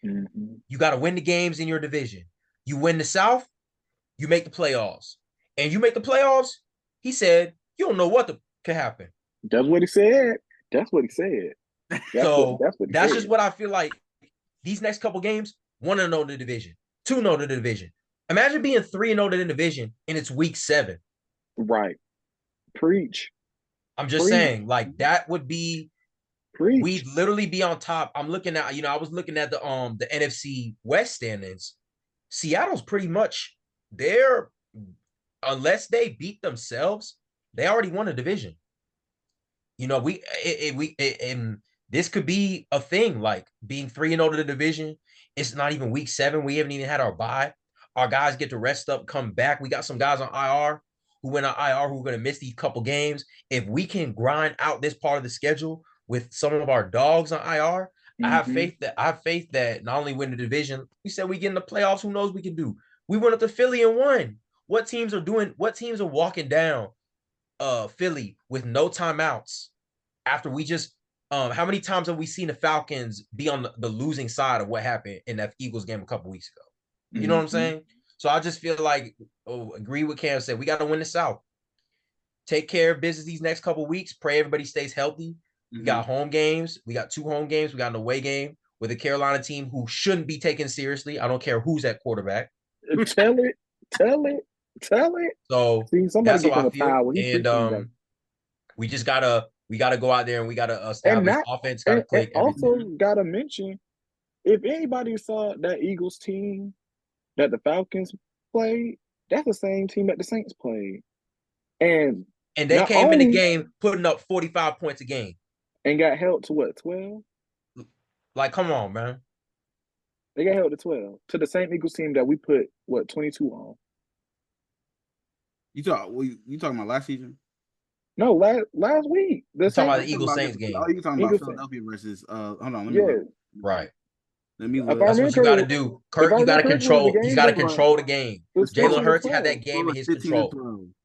You got to win the games in your division. You win the South, you make the playoffs. And you make the playoffs, he said, you don't know what could happen. That's what he said. That's just what I feel like. These next couple games, 1-0 the division, 2-0 the division. Imagine being 3-0 to the division and it's week 7. Right. Preach. I'm just saying, like, that would be, we'd literally be on top. I'm looking at, I was looking at the NFC West standings. Seattle's pretty much there, unless they beat themselves. They already won a division. You know, and this could be a thing, like being 3-0 to the division. It's not even week 7. We haven't even had our bye. Our guys get to rest up, come back. We got some guys on IR who went on IR who are going to miss these couple games. If we can grind out this part of the schedule with some of our dogs on IR, I have faith that not only win the division, we said we get in the playoffs. Who knows what we can do? We went up to Philly and won. What teams are walking down Philly with no timeouts after we just how many times have we seen the Falcons be on the losing side of what happened in that Eagles game a couple weeks ago? You know what I'm saying? So I just feel like, agree with Cam said, we got to win the South. Take care of business these next couple weeks. Pray everybody stays healthy. We got home games. We got 2 home games. We got an away game with a Carolina team who shouldn't be taken seriously. I don't care who's at quarterback. Tell it. So that's how I feel. And we just gotta go out there and we gotta establish offense. Gotta click. And also gotta mention, if anybody saw that Eagles team that the Falcons played, that's the same team that the Saints played, and they came in the game putting up 45 points a game and got held to what, 12? Like, come on, man. They got held to 12 to the same Eagles team that we put 22 on. You talking about last season? No, last week. You're talking about the Eagles Saints game. Oh, you're talking about Philadelphia versus hold on. Right. Let me look. That's what you got to do. Kirk, you got to control. He's got to control the game. Jalen Hurts had that game in his control.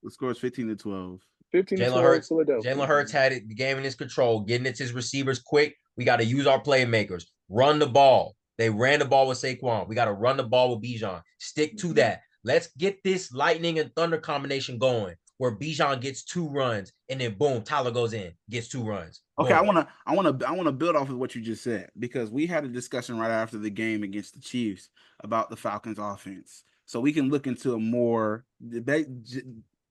The score is 15-12. Jalen Hurts had the game in his control, getting it to his receivers quick. We got to use our playmakers. Run the ball. They ran the ball with Saquon. We got to run the ball with Bijan. Stick to that. Let's get this lightning and thunder combination going. where Bijan gets 2 runs and then boom, Tyler goes in, gets 2 runs. Okay, I Boom. wanna build off of what you just said because we had a discussion right after the game against the Chiefs about the Falcons offense. So we can look into a more debate,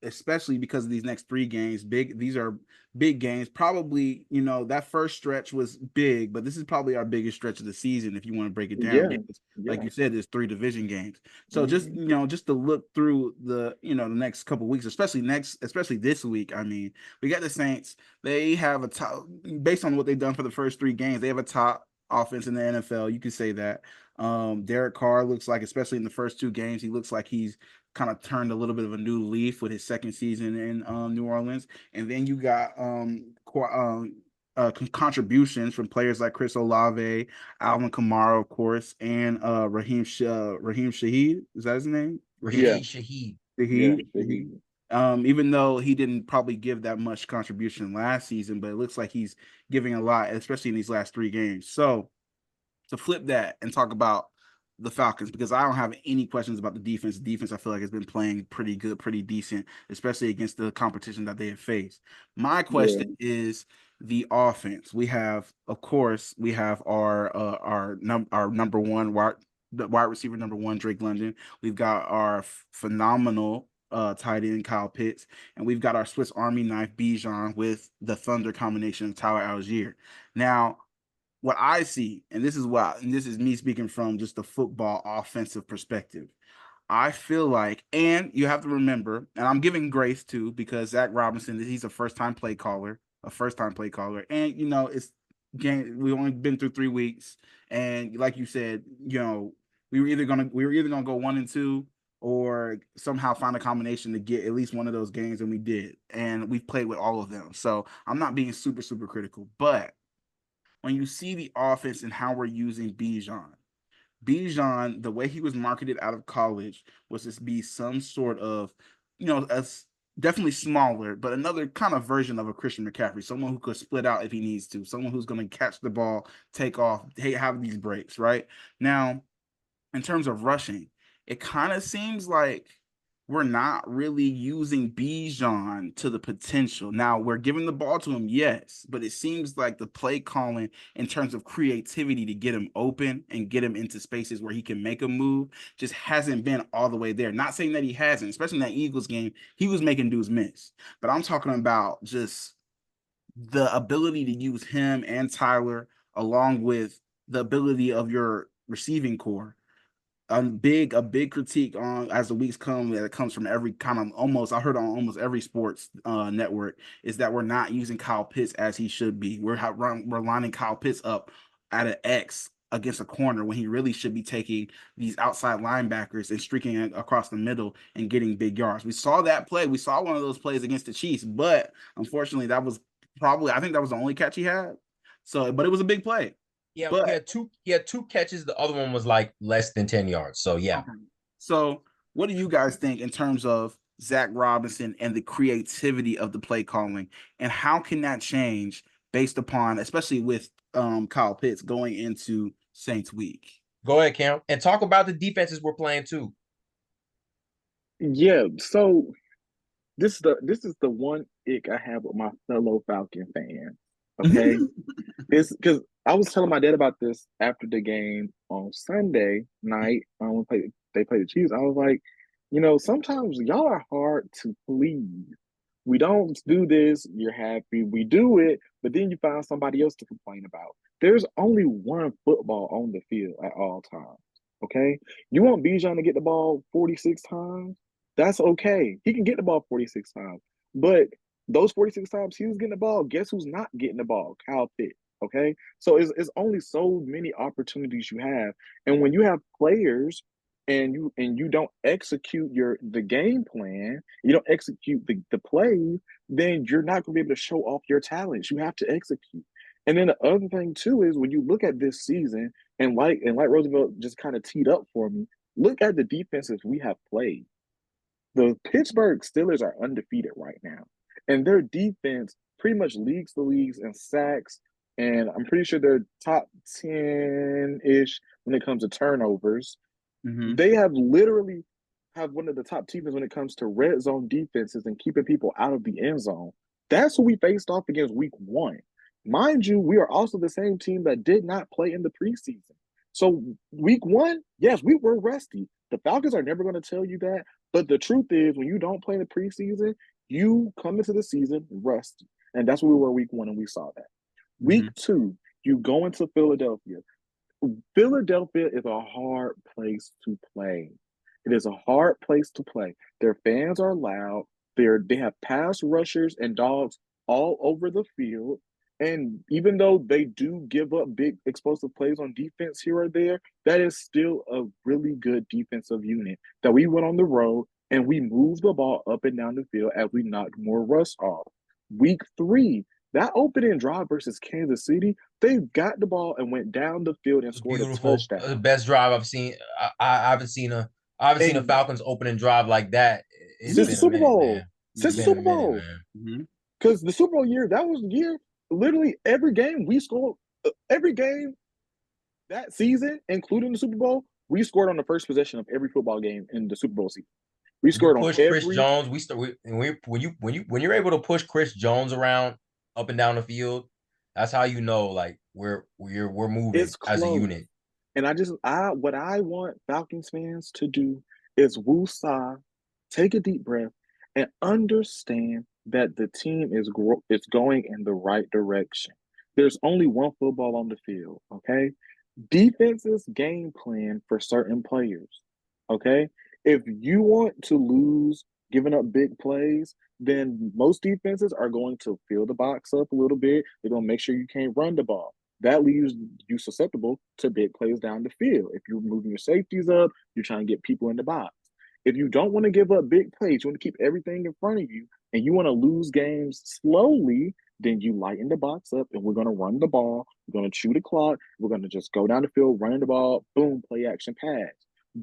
especially because of these next 3 games. These are big games. Probably, that first stretch was big, but this is probably our biggest stretch of the season if you want to break it down. Yeah, Like yeah. you said, there's 3 division games. So just Hmm. just to look through the next couple weeks, especially this week. I mean, we got the Saints. They have a top, based on what they've done for the first 3 games, they have a top offense in the NFL. You could say that. Derek Carr looks like, especially in the first 2 games, he looks like he's kind of turned a little bit of a new leaf with his second season in New Orleans. And then you got contributions from players like Chris Olave, Alvin Kamara, of course, and Raheem Shaheed. Is that his name? Yeah, Rashid Shaheed. yeah. Shaheed. Even though he didn't probably give that much contribution last season, but it looks like he's giving a lot, especially in these last 3 games. So to flip that and talk about the Falcons, because I don't have any questions about the defense. The defense, I feel like, has been playing pretty good, pretty decent, especially against the competition that they have faced. My Yeah. question is the offense. Of course, we have our number one wide receiver number one, Drake London. We've got our phenomenal tight end Kyle Pitts, and we've got our Swiss Army knife Bijan with the Thunder combination of Tyler Algier. Now, what I see, and this is me speaking from just the football offensive perspective. I feel like, and you have to remember, and I'm giving grace too, because Zach Robinson, he's a first time play caller, and it's game. We only been through 3 weeks, and like you said, we were either gonna go 1-2 or somehow find a combination to get at least one of those games, and we did, and we've played with all of them. So I'm not being super critical, but when you see the offense and how we're using Bijan, the way he was marketed out of college was to be some sort of, definitely smaller, but another kind of version of a Christian McCaffrey, someone who could split out if he needs to, someone who's going to catch the ball, take off, have these breaks, right? Now, in terms of rushing, it kind of seems like we're not really using Bijan to the potential. Now we're giving the ball to him, yes, but it seems like the play calling in terms of creativity to get him open and get him into spaces where he can make a move just hasn't been all the way there. Not saying that he hasn't, especially in that Eagles game, he was making dudes miss. But I'm talking about just the ability to use him and Tyler along with the ability of your receiving core. A big critique on as the weeks come that comes from every kind of almost I heard on almost every sports network is that we're not using Kyle Pitts as he should be. We're lining Kyle Pitts up at an X against a corner when he really should be taking these outside linebackers and streaking across the middle and getting big yards. We saw that play. We saw one of those plays against the Chiefs, but unfortunately that was I think that was the only catch he had. So, but it was a big play. Yeah, But he had 2 catches. The other one was like less than 10 yards. So yeah. okay. So, what do you guys think in terms of Zach Robinson and the creativity of the play calling, and how can that change based upon, especially with Kyle Pitts going into Saints Week? Go ahead, Cam. And talk about the defenses we're playing too. Yeah. So this is the one ick I have with my fellow Falcon fans. Okay. It's because I was telling my dad about this after the game on Sunday night. They played the Chiefs. I was like, sometimes y'all are hard to please. We don't do this. You're happy. We do it, but then you find somebody else to complain about. There's only one football on the field at all times. Okay, you want Bijan to get the ball 46 times? That's okay. He can get the ball 46 times, but those 46 times he was getting the ball, guess who's not getting the ball? Kyle Pitts. Okay. So it's only so many opportunities you have. And when you have players and you don't execute the game plan, you don't execute the plays, then you're not gonna be able to show off your talents. You have to execute. And then the other thing too is when you look at this season, and like Roosevelt just kind of teed up for me, look at the defenses we have played. The Pittsburgh Steelers are undefeated right now, and their defense pretty much leads the leagues in sacks, and I'm pretty sure they're top 10 ish when it comes to turnovers. Mm-hmm. They have literally have one of the top teams when it comes to red zone defenses and keeping people out of the end zone. That's who we faced off against week 1. Mind you, we are also the same team that did not play in the preseason. So week 1, yes, we were rusty. The Falcons are never going to tell you that, but the truth is, when you don't play in the preseason, you come into the season rusty, and that's where we were week 1, and we saw that. Week 2, you go into Philadelphia. Philadelphia is a hard place to play. It is a hard place to play. Their fans are loud. They have pass rushers and dogs all over the field. And even though they do give up big explosive plays on defense here or there, that is still a really good defensive unit that we went on the road and we moved the ball up and down the field as we knocked more rust off. Week 3, that opening drive versus Kansas City, they got the ball and went down the field and scored a Beautiful. The touchdown. best drive I've seen. I haven't seen a Falcons opening drive like that. It's Since the been a Super minute, Bowl. man. Since It's the been a Super minute, Bowl. man. Because the Super Bowl year, that was the year, literally every game we scored, every game that season, including the Super Bowl, we scored on the first possession of every football game in the Super Bowl season. We When you scored on push Chris every. Jones, when you're able to push Chris Jones around up and down the field, that's how you know like we're moving It's as a close. unit. And what I want Falcons fans to do is woosah, take a deep breath, and understand that the team is going in the right direction. There's only one football on the field, okay? Defenses game plan for certain players, okay? If you want to lose giving up big plays, then most defenses are going to fill the box up a little bit. They're going to make sure you can't run the ball. That leaves you susceptible to big plays down the field. If you're moving your safeties up, you're trying to get people in the box. If you don't want to give up big plays, you want to keep everything in front of you, and you want to lose games slowly, then you lighten the box up and we're going to run the ball. We're going to chew the clock. We're going to just go down the field, running the ball, boom, play action pass.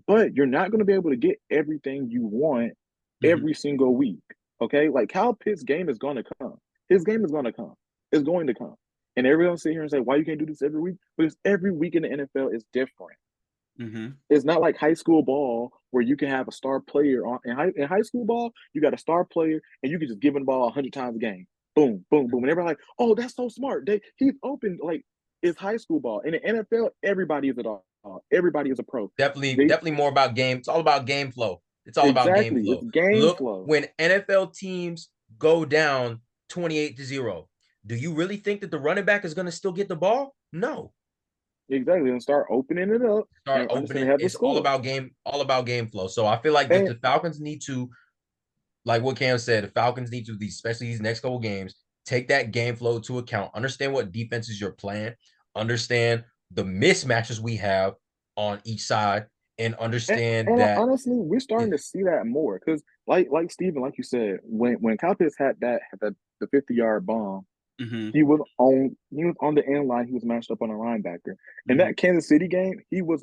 But you're not going to be able to get everything you want every single week. Okay? Like Kyle Pitts' game is going to come. His game is going to come. It's going to come. And everyone sit here and say, why you can't do this every week? Because every week in the NFL is different. It's not like high school ball where you can have a star player on in high school ball, you got a star player and you can just give him the ball 100 times a game. Boom, boom, boom. And everybody's like, oh, that's so smart. He's open. Like, it's high school ball. In the NFL, everybody is a dog. Everybody is a pro. Definitely more about game. It's all about game flow. It's all about game Exactly. flow. It's game Look, flow. when NFL teams go down 28-0, do you really think that the running back is going to still get the ball? No. Exactly. And start opening it up. Start And opening. have the It's all score. about game flow. So I feel like that the Falcons need to, like what Cam said, the Falcons need to, especially these next couple games, take that game flow to account. Understand what defenses you're playing. Understand the mismatches we have on each side, and understand that. Honestly, we're starting to see that more because, like Steven, like you said, when Kyle Pitts had the 50-yard bomb, he was on the end line. He was matched up on a linebacker. In that Kansas City game, he was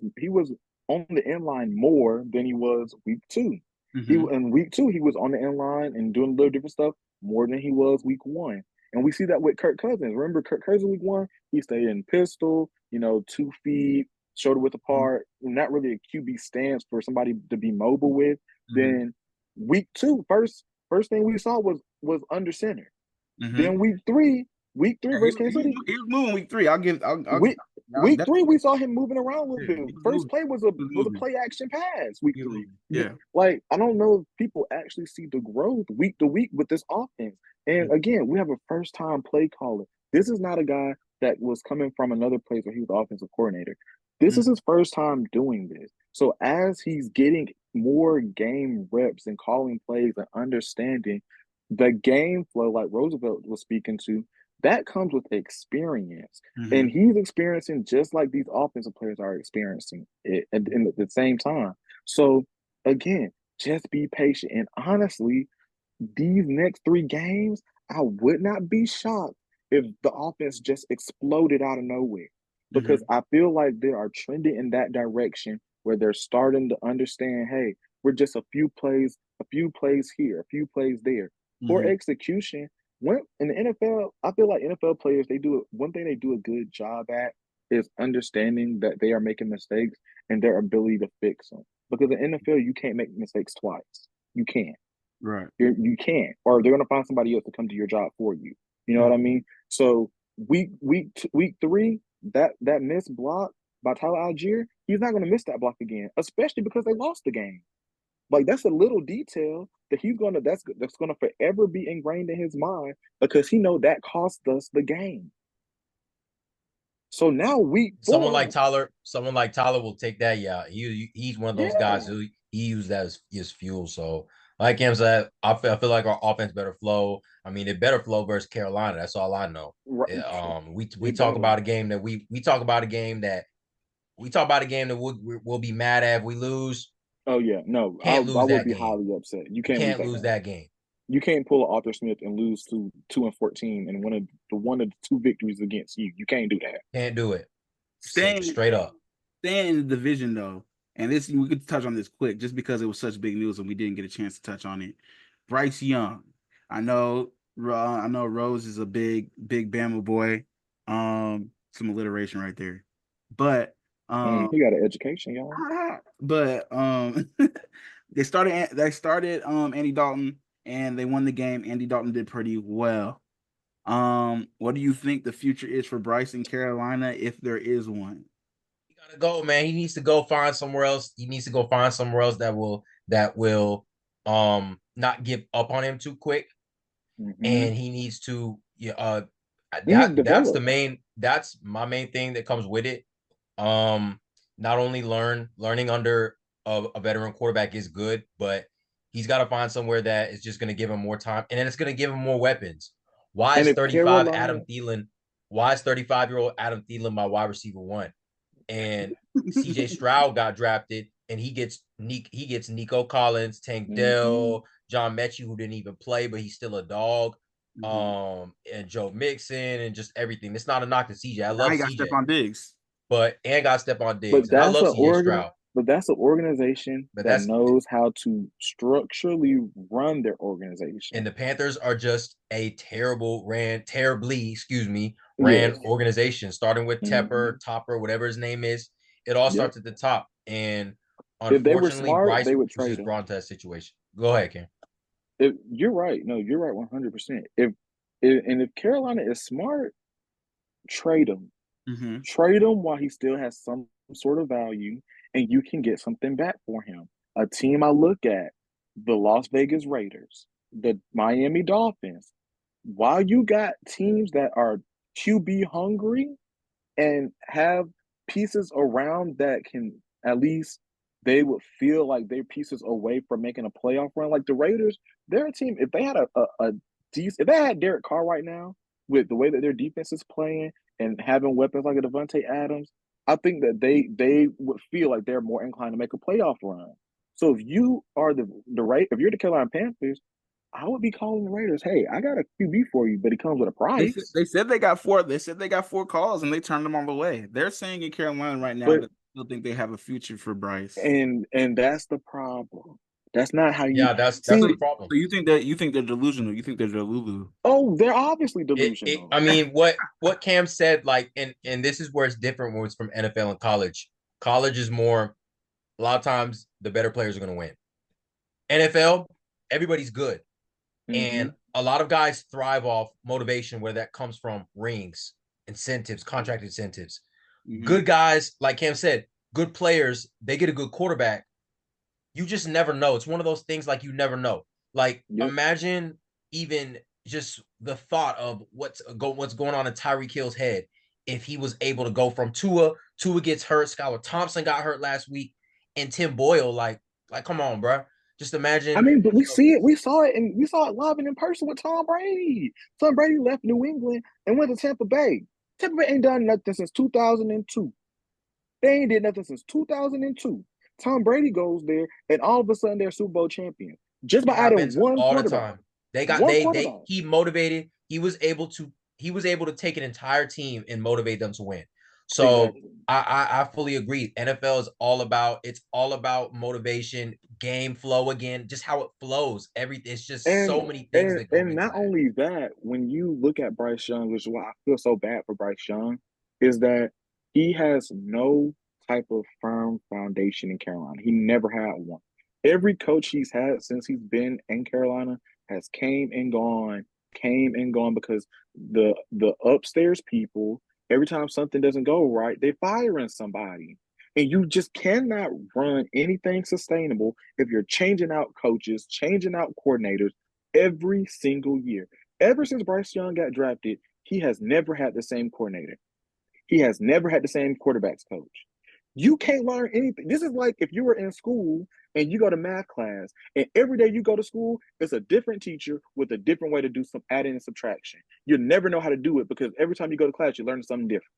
on the end line more than he was week 2. In week 2, he was on the end line and doing a little different stuff more than he was week 1. And we see that with Kirk Cousins. Remember Kirk Cousins week 1? He stayed in pistol, 2 feet, shoulder width apart, not really a QB stance for somebody to be mobile with. Then week 2, first thing we saw was under center. Then week 3 versus Kansas City. He was moving week 3. Week 3, we saw him moving around a little bit. First play was a play action pass. Week 3, yeah. Like, I don't know if people actually see the growth week to week with this offense. And again, we have a first time play caller. This is not a guy that was coming from another place where he was the offensive coordinator. This is his first time doing this. So as he's getting more game reps and calling plays and understanding the game flow, like Roosevelt was speaking to, that comes with experience. And he's experiencing just like these offensive players are experiencing it at the same time. So again, just be patient. And honestly, these next 3 games, I would not be shocked if the offense just exploded out of nowhere. Because I feel like they are trending in that direction where they're starting to understand, hey, we're just a few plays here, a few plays there. For execution, when in the NFL, I feel like NFL players, one thing they do a good job at is understanding that they are making mistakes and their ability to fix them. because in the NFL you can't make mistakes twice. You can't. Right. You can't, or they're gonna find somebody else to come do your job for you. You know what I mean? So week 3, that missed block by Tyler Algier, he's not gonna miss that block again, especially because they lost the game. Like that's a little detail that that's gonna forever be ingrained in his mind because he know that cost us the game. So now week 4, someone like Tyler will take that. Yeah, he's one of those guys yeah, who he used that as his fuel. So, like Cam said, I feel like our offense better flow. I mean, it better flow versus Carolina. That's all I know. right, We it talk better. about a game that we talk about a game that we'll be mad at if we lose. Oh yeah, no, I Can't lose would that be game. highly upset. You You can't lose can't that lose game. that game. You can't pull an Arthur Smith and lose to 2-14 and one of the 2 victories against you. You can't do that. Can't do it. Staying Straight up. staying in the division though, and this we could touch on this quick just because it was such big news and we didn't get a chance to touch on it. Bryce Young, I know, I know Rose is a big Bama boy. Some alliteration right there, but He got an education, y'all. but they started Andy Dalton and they won the game. Andy Dalton did pretty well. What do you think the future is for Bryce in Carolina if there is one? He gotta go, man. He needs to go find somewhere else. He needs to go find somewhere else that will not give up on him too quick. Mm-hmm. And he needs to He needs to develop. That's my main thing that comes with it. Um Not only learning under a veteran quarterback is good, but he's got to find somewhere that is just going to give him more time, and then it's going to give him more weapons. Why And is if 35 Carolina, Adam Thielen? Why is 35-year-old Adam Thielen my wide receiver 1? And CJ Stroud got drafted, and he gets Nico Collins, Tank mm-hmm. Dell, John Mechie, who didn't even play, but he's still a dog. Mhm. And Joe Mixon and just everything. It's not a knock to CJ. I Now love he got CJ, Stephon Diggs. and got Stephon Diggs, But and I that's love an CJ organ. Stroud. But that's an organization But that that's knows how to structurally run their organization. and the Panthers are just a terribly, ran Yes. organization, starting with Mm-hmm. Topper, whatever his name is. It all Yep. starts at the top. And If they were unfortunately, smart, Bryce they would was trade just him. brought into that situation. Go ahead, Ken. If you're right, no, you're right, 100%. If Carolina is smart, trade him. Mm-hmm. Trade him while he still has some sort of value, and you can get something back for him. A team I look at, the Las Vegas Raiders, the Miami Dolphins. While you got teams that are QB hungry and have pieces around that can at least they would feel like they're pieces away from making a playoff run. Like the Raiders, they're a team. If they had a decent, if they had Derek Carr right now with the way that their defense is playing and having weapons like a Devontae Adams, I think that they would feel like they're more inclined to make a playoff run. So if you are if you're the Carolina Panthers, I would be calling the Raiders. Hey, I got a QB for you, but it comes with a They said, price. they said they got four. They said they got 4 calls and they turned them all away. They're saying in Carolina right now But that they still think they have a future for Bryce. and that's the problem. That's not how you Yeah, that's So, the see. problem. so you think they're delusional? You think they're Delulu? Oh, they're obviously I delusional. mean, what Cam said, like, and this is where it's different when it's from NFL and college. College is more, a lot of times the better players are going to win. NFL, everybody's good. Mm-hmm. And a lot of guys thrive off motivation, where that comes from rings, incentives, contract incentives. Mm-hmm. Good guys, like Cam said, good players, they get a good quarterback. You just never know. It's one of those things, like, you never know. Like, Yep. imagine even just the thought of what's going on in Tyreek Hill's head if he was able to go from Tua. Tua gets hurt. Skylar Thompson got hurt last week, and Tim Boyle. Like, come on, bro. Just I imagine. mean, but we see it. We saw it, and we saw it live and in person with Tom Brady. Tom Brady left New England and went to Tampa Bay. Tampa Bay ain't done nothing since 2002. They ain't did nothing since 2002. Tom Brady goes there, and all of a sudden they're Super Bowl champions just by It adding happens one all the quarterback. time. They got One they quarterback. he motivated. He was able to take an entire team and motivate them to win. So Exactly. I fully agree. NFL is all about motivation, game flow again, just how it flows. It's just so And many things and that go and into not that. only that, when you look at Bryce Young, which is why I feel so bad for Bryce Young, is that he has no type of firm foundation in Carolina. He never had one. Every coach he's had since he's been in Carolina has came and gone because the upstairs people, every time something doesn't go right, they firing somebody. And you just cannot run anything sustainable if you're changing out coaches, changing out coordinators every single year. Ever since Bryce Young got drafted, he has never had the same coordinator. He has never had the same quarterbacks coach. You can't learn anything. This is like if you were in school and you go to math class, and every day you go to school, it's a different teacher with a different way to do some adding and subtraction. You'll never know how to do it because every time you go to class, you learn something different.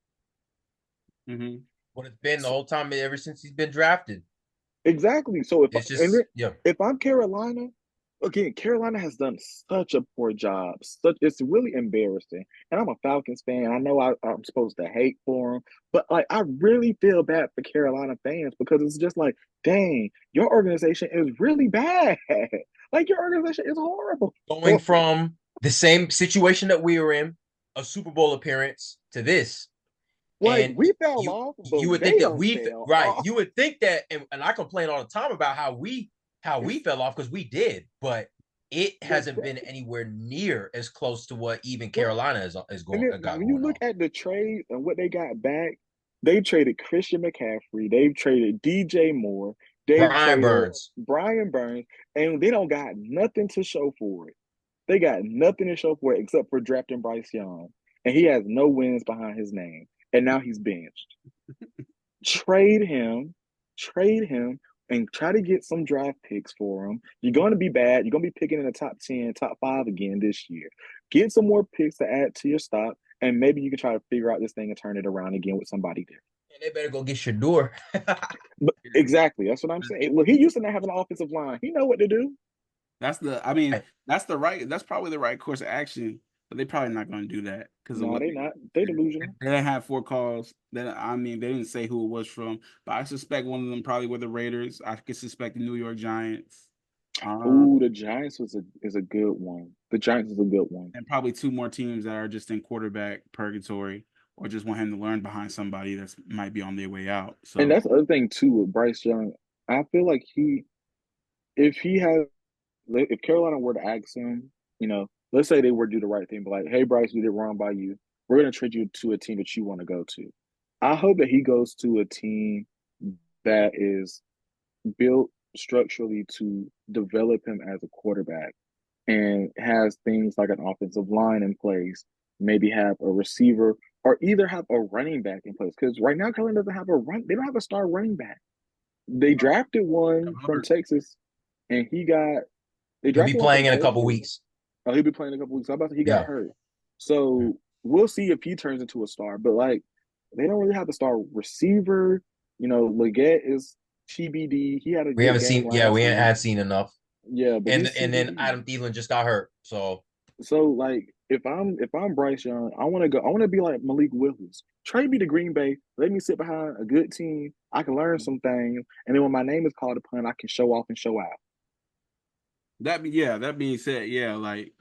Mm-hmm. What it's been the whole time ever since he's been drafted. Exactly. So It's just if I'm Carolina, again, Carolina has done such a poor job. It's really embarrassing. And I'm a Falcons fan. I know I'm supposed to hate for them, but like I really feel bad for Carolina fans because it's just like, dang, your organization is really bad. Like your organization is horrible. going from the same situation that we were in, a Super Bowl appearance, to this. Like And we fell you off, but you would think they that don't fell right. off. You would think that, and I complain all the time about how we fell off because we did, but it hasn't been anywhere near as close to what even Carolina is And going then got when you going look on. at the trade and what they got back, they traded Christian McCaffrey, they've traded DJ Moore, they've Brian traded Burns. Brian Burns, and they don't got nothing to show for it. They got nothing to show for it except for drafting Bryce Young. And he has no wins behind his name. And now he's benched. Trade him, trade him, and try to get some draft picks for him. You're going to be bad. You're going to be picking in the top 10, top 5 again this year. Get some more picks to add to your stock, and maybe you can try to figure out this thing and turn it around again with somebody different. And they better go get Shador. But exactly, that's what I'm saying. Look, he used to not have an offensive line. He know what to do. That's that's probably the right course of action, but they're probably not going to do that because of No, what they not. They delusional. they didn't have 4 calls. They didn't say who it was from, but I suspect one of them probably were the Raiders. I could suspect the New York Giants. Ooh, the Giants is a good one. The Giants is a good one. And probably 2 more teams that are just in quarterback purgatory or just want him to learn behind somebody that might be on their way out. And So that's the other thing too with Bryce Young. I feel like if he has, if Carolina were to ask him, let's say they were to do the right thing, but like, hey Bryce, we did wrong by you. We're gonna trade you to a team that you want to go to. I hope that he goes to a team that is built structurally to develop him as a quarterback and has things like an offensive line in place, maybe have a receiver or either have a running back in place. Because right now, Carolina doesn't have they don't have a star running back. They drafted one from Texas, and they He'll be drafted one playing from in a couple Texas. weeks. Oh, he'll be playing in a couple weeks. How about he got Yeah. hurt? So we'll see if he turns into a star. But like, they don't really have a star receiver. Leggett is TBD. He had a We good haven't game seen we last ain't week. had seen enough. Yeah, but And he's then TBD. Adam Thielen just got hurt. So So like if I'm Bryce Young, I want to be like Malik Willis. Trade me to Green Bay. Let me sit behind a good team. I can learn some things, and then when my name is called upon, I can show off and show out. that being said, yeah, like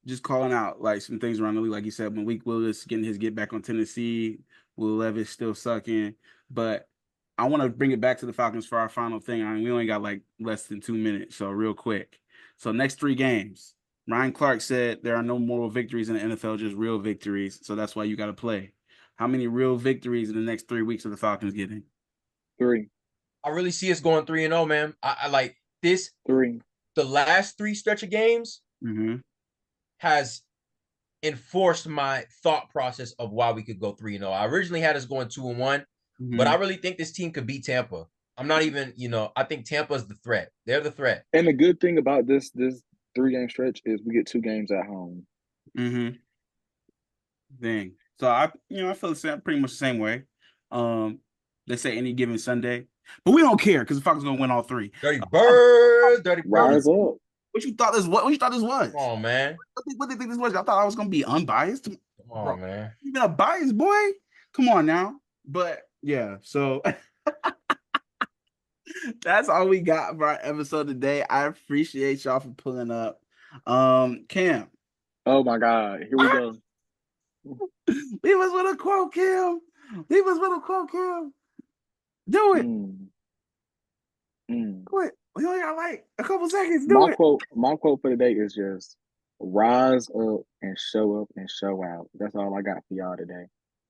just calling out like some things around the league, like you said, Malik Willis getting his get back on Tennessee, Will Levis still sucking, but I want to bring it back to the Falcons for our final thing. I mean, we only got like less than 2 minutes, so real quick. So next 3 games, Ryan Clark said there are no moral victories in the NFL, just real victories. So that's why you got to play. How many real victories in the next 3 weeks are the Falcons getting? 3, I really see us going 3-0, man. I like this. 3. The last 3 stretch of games has enforced my thought process of why we could go 3-0. I originally had us going 2-1, but I really think this team could beat Tampa. I'm not even, I think Tampa's the threat. They're the threat. And the good thing about this 3-game stretch is we get 2 games at home. Dang. So I feel pretty much the same way. They say any given Sunday, but we don't care because the Falcons gonna win all 3. Dirty bird, dirty bird. Rise up. What you thought this was? What you thought this was? Come on, man. What do you think this was? I thought I was gonna be unbiased. Come on, man. You been a biased boy? Come on now. But yeah, so that's all we got for our episode today. I appreciate y'all for pulling up. Cam. Oh my God. Here we go. Leave us with a quote, Cam. Leave us with a quote, Cam. Do it. Mm, mm. Do it. We only got like a couple seconds. Do My it. quote for the day is just rise up and show out. That's all I got for y'all today.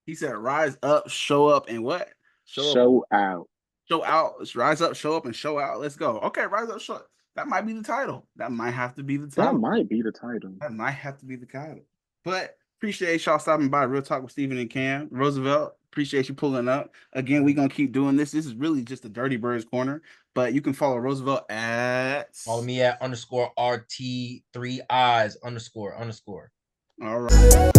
He said, "Rise up, show up, and what? Show up, Show out. show out. Let's rise up, show up, and show out. Let's go. Okay, rise up, show. That might be the title. That might have to be the That title. might be the title. That might have to be the title. But appreciate y'all stopping by. Real Talk with Stephen and Cam. Roosevelt, appreciate you pulling up. Again, we're going to keep doing this. This is really just the Dirty Birds Corner. But you can follow Roosevelt at... Follow me at _RT3eyes __. All right.